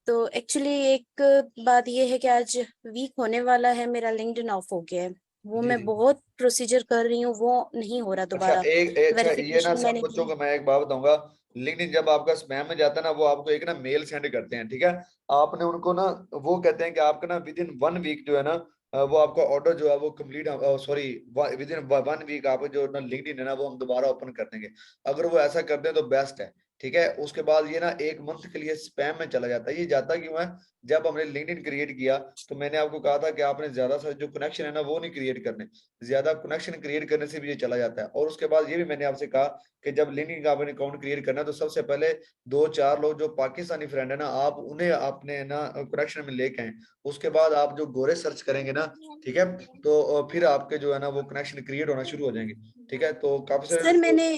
[SPEAKER 9] तो एक्चुअली एक बात ये है कि आज वीक होने वाला है, मेरा लिंक्डइन ऑफ हो गया है, वो
[SPEAKER 1] जी
[SPEAKER 9] मैं
[SPEAKER 1] जी।
[SPEAKER 9] बहुत प्रोसीजर कर रही हूँ, वो नहीं हो रहा
[SPEAKER 1] अच्छा,
[SPEAKER 9] दोबारा।
[SPEAKER 1] अच्छा, ये ना
[SPEAKER 9] वेरिफिकेशन
[SPEAKER 1] सब
[SPEAKER 9] मैंने
[SPEAKER 1] बच्चों
[SPEAKER 9] की।
[SPEAKER 1] को मैं एक बात बताऊंगा। लिंक्डइन जब आपका स्पैम में जाता है ना, वो आपको एक ना मेल सेंड करते हैं, ठीक है? आपने उनको ना, वो कहते हैं कि आपका ना विद इन 1 वीक जो है ना, वो आपका ऑर्डर जो है वो complete, sorry, within 1 week आप जो ना लिंक्डइन है ना, वो हम दोबारा ओपन कर देंगे। अगर वो ऐसा कर दें तो बेस्ट है, ठीक है? उसके बाद ये ना 1 मंथ के लिए स्पैम में चला जाता है। ये जाता क्यों है? जब हमने लिंक्डइन क्रिएट किया, तो मैंने आपको कहा था कि आपने ज्यादा से जो कनेक्शन है ना, वो नहीं क्रिएट करने। ज्यादा कनेक्शन क्रिएट करने से भी ये चला जाता है। और उसके बाद ये भी मैंने आपसे कहा कि जब लिंक्डइन का आपने अकाउंट क्रिएट करना है, तो सबसे पहले 2-4 लोग जो पाकिस्तानी फ्रेंड है ना, आप उन्हें आपने ना कनेक्शन में लेके आए। उसके बाद आप जो गोरे सर्च करेंगे ना, ठीक है, तो फिर आपके जो है ना वो कनेक्शन क्रिएट होना शुरू हो जाएंगे, ठीक है? तो काफी
[SPEAKER 9] सर
[SPEAKER 1] सारे
[SPEAKER 9] मैंने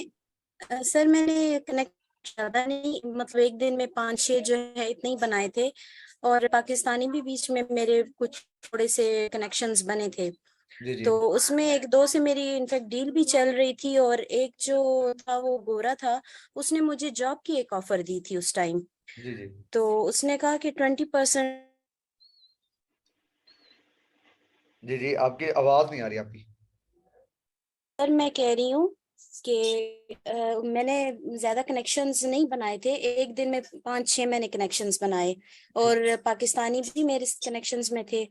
[SPEAKER 9] सर मैंने कनेक्ट ज्यादा नहीं, मतलब एक दिन में 5-6 जो है इतने ही बनाए थे, और पाकिस्तानी भी बीच में मेरे कुछ थोड़े से कनेक्शंस बने थे,
[SPEAKER 1] जी जी
[SPEAKER 9] तो उसमें एक दो से मेरी इनफैक्ट डील भी चल रही थी, और एक जो था वो गोरा था, उसने मुझे जॉब की एक ऑफर दी थी उस टाइम,
[SPEAKER 1] जी जी
[SPEAKER 9] तो उसने कहा कि 20%।
[SPEAKER 1] जी जी, आपकी आवाज नहीं आ रही आपकी।
[SPEAKER 9] सर मैं कह रही हूँ कि मैंने ज्यादा कनेक्शंस नहीं बनाए थे, एक दिन में 5-6 मैंने कनेक्शंस बनाए,
[SPEAKER 1] ठीक।
[SPEAKER 9] और पाकिस्तानी भी मेरे कनेक्शंस में थे।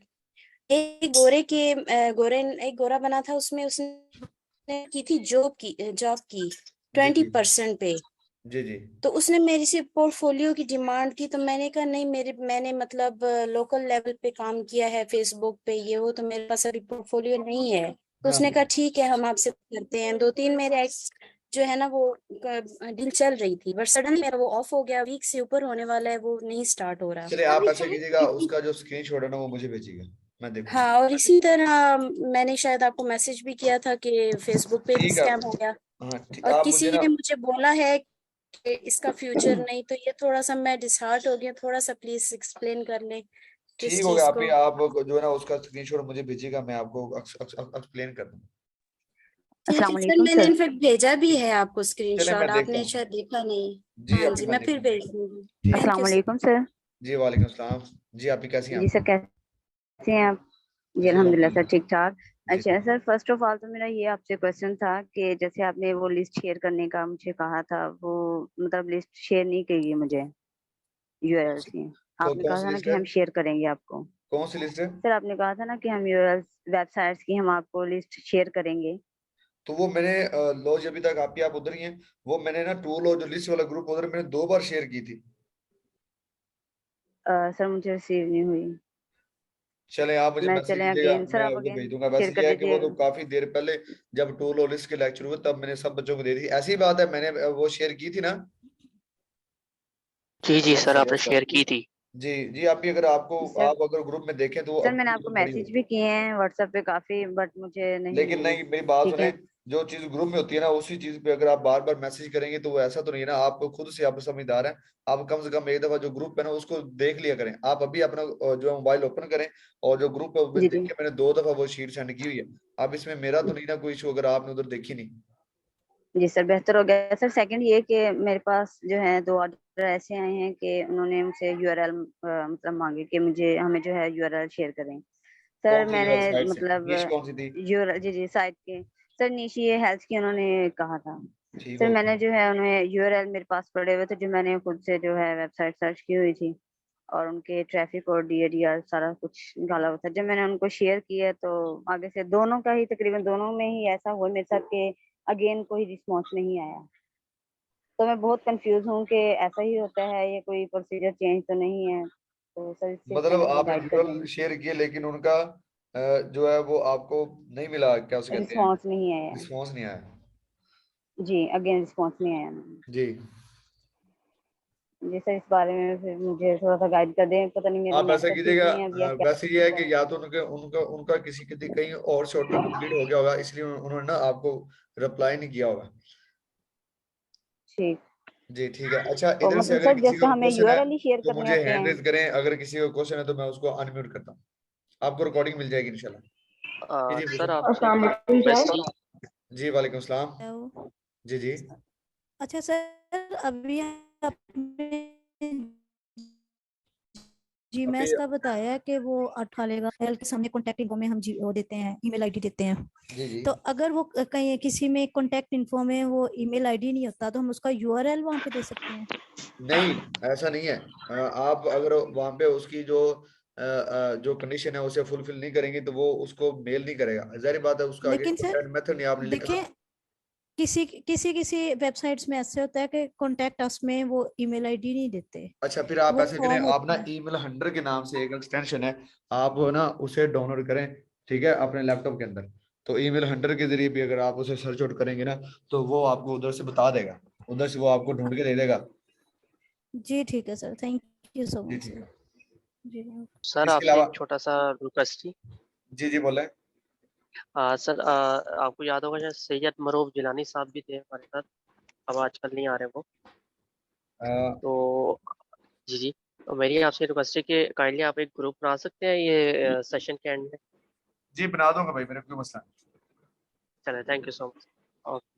[SPEAKER 9] एक गोरे के एक गोरा बना था, उसमें उसने की थी जॉब की
[SPEAKER 1] जी
[SPEAKER 9] 20% पे,
[SPEAKER 1] जी जी
[SPEAKER 9] तो उसने मेरे से पोर्टफोलियो की डिमांड की, तो मैंने कहा नहीं, मैंने मतलब लोकल लेवल पे काम किया है फेसबुक पे ये वो, तो मेरे पास अभी पोर्टफोलियो नहीं है। तो
[SPEAKER 1] हाँ
[SPEAKER 9] उसने कहा ठीक है, हम आपसे करते हैं। 2-3 मेरे एक्स जो है ना वो डील चल रही थी, बट सडनली मेरा वो ऑफ हो गया, वीक से ऊपर होने वाला है, वो नहीं स्टार्ट हो रहा।
[SPEAKER 1] चलिए, आप ऐसे कीजिएगा, उसका जो स्क्रीनशॉट है ना वो मुझे भेजिएगा, मैं देखूंगा।
[SPEAKER 9] हाँ, और इसी तरह मैंने शायद आपको मैसेज भी किया था कि फेसबुक पे भी
[SPEAKER 1] ठीक है।
[SPEAKER 9] स्कैम हो गया,
[SPEAKER 1] हाँ ठीक,
[SPEAKER 9] और
[SPEAKER 1] आप
[SPEAKER 9] किसी
[SPEAKER 1] मुझे ना,
[SPEAKER 9] ने मुझे बोला है कि इसका फ्यूचर नहीं, तो ये थोड़ा सा मैं डिसहार्ट हो गया, थोड़ा सा प्लीज एक्सप्लेन कर लें
[SPEAKER 1] ठीक
[SPEAKER 9] इस
[SPEAKER 1] हो गया,
[SPEAKER 9] चीज
[SPEAKER 1] आप ही
[SPEAKER 9] को।
[SPEAKER 1] आप जो है ना उसका स्क्रीनशॉट मुझे भेजिएगा, मैं आपको एक्सप्लेन कर दूंगा।
[SPEAKER 9] ठीक
[SPEAKER 6] अस्सलाम
[SPEAKER 9] है सर,
[SPEAKER 6] वालेकुम
[SPEAKER 9] मैंने
[SPEAKER 6] सर।
[SPEAKER 9] इनफेक्ट भेजा भी है आपको
[SPEAKER 1] चले,
[SPEAKER 9] स्क्रीनशॉट,
[SPEAKER 1] मैं देखता
[SPEAKER 9] आपने
[SPEAKER 1] हूँ।
[SPEAKER 9] शायद देखा नहीं।
[SPEAKER 1] जी,
[SPEAKER 9] हाँ
[SPEAKER 1] अभी
[SPEAKER 9] जी,
[SPEAKER 1] मैं
[SPEAKER 9] मैं फिर
[SPEAKER 1] देखूंगा।
[SPEAKER 9] भेज दूंगी।
[SPEAKER 1] ठीक है।
[SPEAKER 9] थैंक
[SPEAKER 6] अस्सलाम
[SPEAKER 9] यू सर।
[SPEAKER 6] वालेकुम सर।
[SPEAKER 1] जी, वालेकुम सलाम। जी, आप ही कैसी हैं
[SPEAKER 6] जी
[SPEAKER 1] आप?
[SPEAKER 6] सर, कैसे हैं आप? जी
[SPEAKER 1] जी,
[SPEAKER 6] अल्हम्दुलिल्लाह सर,
[SPEAKER 1] अल्हम्दुलिल्लाह।
[SPEAKER 6] ठीक ठाक।
[SPEAKER 1] जी
[SPEAKER 6] अच्छा सर, फर्स्ट ऑफ ऑल तो मेरा ये आपसे क्वेश्चन था कि जैसे आपने वो लिस्ट शेयर करने का मुझे कहा था, वो मतलब लिस्ट शेयर नहीं की मुझे, यूआरएल की। आपने
[SPEAKER 1] कौन
[SPEAKER 6] कहा
[SPEAKER 1] सी
[SPEAKER 6] था ना
[SPEAKER 1] लिस्ट
[SPEAKER 6] कि
[SPEAKER 1] है?
[SPEAKER 6] हम शेयर करेंगे आपको।
[SPEAKER 1] कौन सी लिस्ट है?
[SPEAKER 6] सर आपने कहा था ना कि हम यूआरएल वेबसाइट्स की हम आपको लिस्ट शेयर करेंगे।
[SPEAKER 1] तो वो मैंने लो जी, अभी तक आपकी आप उधर ही हैं। वो मैंने ना टू लो जो लिस्ट वाला ग्रुप उधर मैंने 2 बार शेयर की थी।
[SPEAKER 6] सर मुझे रिसीव नहीं हुई।
[SPEAKER 1] चले, आप मुझे
[SPEAKER 6] मैं
[SPEAKER 1] मैसेज
[SPEAKER 6] चले
[SPEAKER 1] कीजिएगा,
[SPEAKER 6] अगेन सर,
[SPEAKER 1] मैं
[SPEAKER 6] आप
[SPEAKER 1] वो
[SPEAKER 6] अगेन
[SPEAKER 1] भेज दूंगा।
[SPEAKER 6] शेयर
[SPEAKER 1] वैसे
[SPEAKER 6] कर
[SPEAKER 1] ये है कि वो तो
[SPEAKER 6] दीजिएगा।
[SPEAKER 1] काफी देर पहले जब टू लो लिस्ट के लेक्चर हुए, तब मैंने सब बच्चों को दे दी थी। ऐसी बात है, मैंने वो शेयर की थी ना।
[SPEAKER 4] जी जी सर, आपने शेयर की थी।
[SPEAKER 1] जी जी, आप भी अगर आपको,
[SPEAKER 6] सर
[SPEAKER 1] आप अगर ग्रुप में देखें तो वो
[SPEAKER 6] सर मैंने
[SPEAKER 1] अपनी
[SPEAKER 6] आपको
[SPEAKER 1] लिस्ट बड़ी
[SPEAKER 6] मैसेज
[SPEAKER 1] होगी।
[SPEAKER 6] भी किए हैं व्हाट्सएप पे काफी, बट मुझे नहीं
[SPEAKER 1] लेकिन
[SPEAKER 6] मिली।
[SPEAKER 1] नहीं, मेरी बात
[SPEAKER 6] ठीक
[SPEAKER 1] सुने,
[SPEAKER 6] है।
[SPEAKER 1] जो चीज ग्रुप में होती है ना, उसी चीज पे अगर आप बार बार मैसेज करेंगे तो वो ऐसा तो नहीं है ना। आप खुद से, आप समझदार हैं, आप कम से कम एक दफा जो ग्रुप है ना उसको देख लिया करें। आप अभी अपना जो है मोबाइल ओपन करें, और जो ग्रुप है वो
[SPEAKER 6] जी जी।
[SPEAKER 1] देखिए, मैंने 2 दफा वो शीट सेंड की हुई है। अब इसमें मेरा तो नहीं ना कोई इशू, अगर आपने उधर देखी नहीं।
[SPEAKER 6] जी सर, बेहतर हो गया सर। सेकंड ये कि मेरे पास जो है 2 ऑर्डर ऐसे आए हैं कि उन्होंने मुझसे यूआरएल मतलब मांगे कि मुझे हमें जो है यूआरएल शेयर करें। सर
[SPEAKER 1] कौन सी
[SPEAKER 6] मैंने
[SPEAKER 1] साइट से,
[SPEAKER 6] मतलब
[SPEAKER 1] नीच कौन सी थी?
[SPEAKER 6] यूआरएल, जी जी, साइट के सर, निशी ये हेल्थ की उन्होंने कहा था।
[SPEAKER 1] ठीक
[SPEAKER 6] सर
[SPEAKER 1] हो
[SPEAKER 6] मैंने
[SPEAKER 1] गया।
[SPEAKER 6] जो है उन्हें यूआरएल मेरे पास पड़े हुए थे, जो मैंने खुद से जो है वेबसाइट सर्च की हुई थी, और उनके ट्रैफिक और डीएडीआर सारा कुछ निकाला हुआ था। जब मैंने उनको शेयर किया तो आगे से दोनों का ही, तकरीबन दोनों में ही ऐसा हुआ मेरे साथ कि अगेन कोई रिस्पॉन्स नहीं आया। तो मैं बहुत कंफ्यूज हूँ कि ऐसा ही होता है, ये कोई प्रोसीजर चेंज तो नहीं है। तो सर इससे
[SPEAKER 1] मतलब
[SPEAKER 6] थोड़ा सा
[SPEAKER 1] आपने
[SPEAKER 6] गाइड कर
[SPEAKER 1] यूआरएल
[SPEAKER 6] देंगे।
[SPEAKER 1] शेयर किए लेकिन उनका जो है वो आपको नहीं मिला, क्या उसे कहते हैं,
[SPEAKER 6] रिस्पॉन्स नहीं आया।
[SPEAKER 1] रिस्पॉन्स नहीं आया।
[SPEAKER 6] जी, अगेन रिस्पॉन्स नहीं आया मैम।
[SPEAKER 1] जी
[SPEAKER 6] जी सर, इस बारे में फिर मुझे थोड़ा सा गाइड कर दें, पता नहीं मेरा
[SPEAKER 1] आप ऐसा
[SPEAKER 6] नेटवर्क ठीक
[SPEAKER 1] कीजिएगा,
[SPEAKER 6] नहीं है अभी या क्या।
[SPEAKER 1] वैसे ये है कि या तो उनके उनका उनका किसी के कहीं और शॉर्टकट कंप्लीट हो गया होगा, इसलिए उन्होंने ना आपको रिप्लाई नहीं किया होगा।
[SPEAKER 6] ठीक।
[SPEAKER 1] जी ठीक है। अच्छा,
[SPEAKER 6] तो
[SPEAKER 1] इधर से
[SPEAKER 6] मतलब
[SPEAKER 1] अगर
[SPEAKER 6] सर
[SPEAKER 1] किसी
[SPEAKER 6] जैसे
[SPEAKER 1] को
[SPEAKER 6] हमें
[SPEAKER 1] क्वेश्चन है
[SPEAKER 6] यूआरएल ही शेयर
[SPEAKER 1] तो
[SPEAKER 6] करने
[SPEAKER 1] मुझे
[SPEAKER 6] होते
[SPEAKER 1] हैंड
[SPEAKER 6] हैं।
[SPEAKER 1] रेज करें, अगर किसी को क्वेश्चन है तो मैं उसको अनम्यूट करता हूँ, आपको रिकॉर्डिंग मिल जाएगी इंशाल्लाह। जी
[SPEAKER 4] सर
[SPEAKER 1] जी
[SPEAKER 4] आपसे
[SPEAKER 8] अस्सलाम वालेकुम
[SPEAKER 4] वैसे
[SPEAKER 1] जी वालेकुम सलाम।
[SPEAKER 10] हेलो।
[SPEAKER 1] जी जी
[SPEAKER 10] अच्छा सर, अभी आपने
[SPEAKER 1] अभी
[SPEAKER 10] जीमेस का बताया कि वो डालेगा एल के सामने कॉन्टैक्ट इन्फो में हम वो देते हैं, ईमेल आईडी देते हैं।
[SPEAKER 1] जी जी।
[SPEAKER 10] तो अगर वो कहीं किसी में कॉन्टैक्ट इन्फो में वो ईमेल आईडी नहीं होता तो हम उसका यूआरएल वहां पे दे सकते हैं?
[SPEAKER 1] नहीं, ऐसा नहीं है। आप अगर वहां पे उसकी जो कंडीशन है उसे फुलफिल नहीं करेंगे तो वो उसको मेल नहीं करेगा, जाहिर बात है। उसका आगे
[SPEAKER 10] लेकिन सर
[SPEAKER 1] मेथड नहीं आपने लिखा।
[SPEAKER 10] देखिए, किसी किसी किसी वेबसाइट्स में ऐसे होता है कि कॉन्टैक्ट अस में वो ईमेल आईडी नहीं देते,
[SPEAKER 1] अच्छा, फिर आप
[SPEAKER 10] वो
[SPEAKER 1] ऐसे करें,
[SPEAKER 10] फॉर्म
[SPEAKER 1] आप ना
[SPEAKER 10] होता है।
[SPEAKER 1] ईमेल हंटर के नाम से एक एक्सटेंशन है, आप ना उसे डाउनलोड करें, ठीक है, अपने लैपटॉप के अंदर। तो ईमेल हंटर के जरिए भी अगर आप उसे सर्च आउट करेंगे ना तो वो आपको उधर से बता देगा, उधर से वो आपको ढूंढ के दे देगा।
[SPEAKER 10] जी ठीक है सर, थैंक यू सो
[SPEAKER 1] जी
[SPEAKER 10] मच
[SPEAKER 1] ठीक
[SPEAKER 10] सर।
[SPEAKER 1] है।
[SPEAKER 10] जी
[SPEAKER 4] सर
[SPEAKER 1] इसके
[SPEAKER 4] आपसे
[SPEAKER 1] अलावा
[SPEAKER 4] एक छोटा सा रिक्वेस्ट थी।
[SPEAKER 1] जी जी बोले।
[SPEAKER 4] सर आपको याद होगा शायद सैयद मरूफ जिलानी साहब भी थे हमारे साथ, अब आजकल नहीं आ रहे वो। तो जी जी, तो मेरी आपसे रिक्वेस्ट है कि काइंडली आप एक ग्रुप बना सकते हैं ये सेशन के एंड में।
[SPEAKER 1] जी बना दूंगा भाई, मेरे कोई मसला नहीं।
[SPEAKER 4] चले, thank you so much. Okay.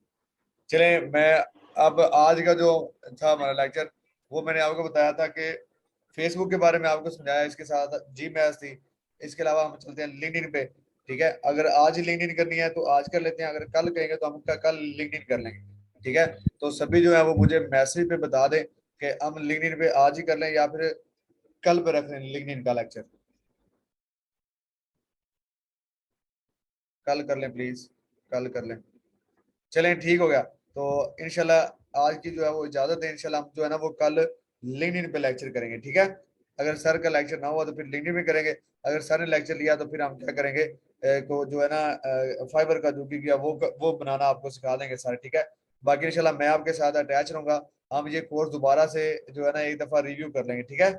[SPEAKER 1] चले, मैं अब आज का जो था हमारा लेक्चर वो मैंने आपको बताया था कि फेसबुक के बारे में आपको समझाया, इसके साथ जी मैथ थी। इसके अलावा हम चलते हैं लिंक्डइन पे, ठीक है। अगर आज लिंक्डइन करनी है तो आज कर लेते हैं, अगर कल कहेंगे तो हम कल लिंक्डइन कर लेंगे, ठीक है। तो सभी जो है वो मुझे मैसेज पे बता दें कि हम लिंक्डइन पे आज ही कर लें या फिर कल पे रख लें लिंक्डइन का लेक्चर। कल कर लें प्लीज, कल कर लें। चलें ठीक हो गया। तो इंशाल्लाह आज की जो है वो इजाजत है, इंशाल्लाह हम जो है ना वो कल लिंक्डइन पे लेक्चर करेंगे, ठीक है। अगर सर का लेक्चर ना हुआ तो फिर लिंक्डइन में करेंगे। अगर सर ने लेक्चर लिया तो फिर हम क्या करेंगे, को जो है ना फाइबर का जो किया वो बनाना आपको सिखा देंगे सर, ठीक है। बाकी इंशाल्लाह मैं आपके साथ अटैच रहूंगा। हम ये कोर्स दोबारा से जो है ना एक दफा रिव्यू कर लेंगे, ठीक है।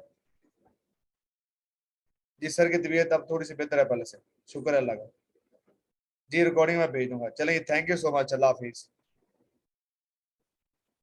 [SPEAKER 1] जी सर की तबीयत अब थोड़ी सी बेहतर है पहले से, शुक्र है अल्लाह का। जी रिकॉर्डिंग में भेज दूंगा। चलिए, thank you so much, Allah Hafiz.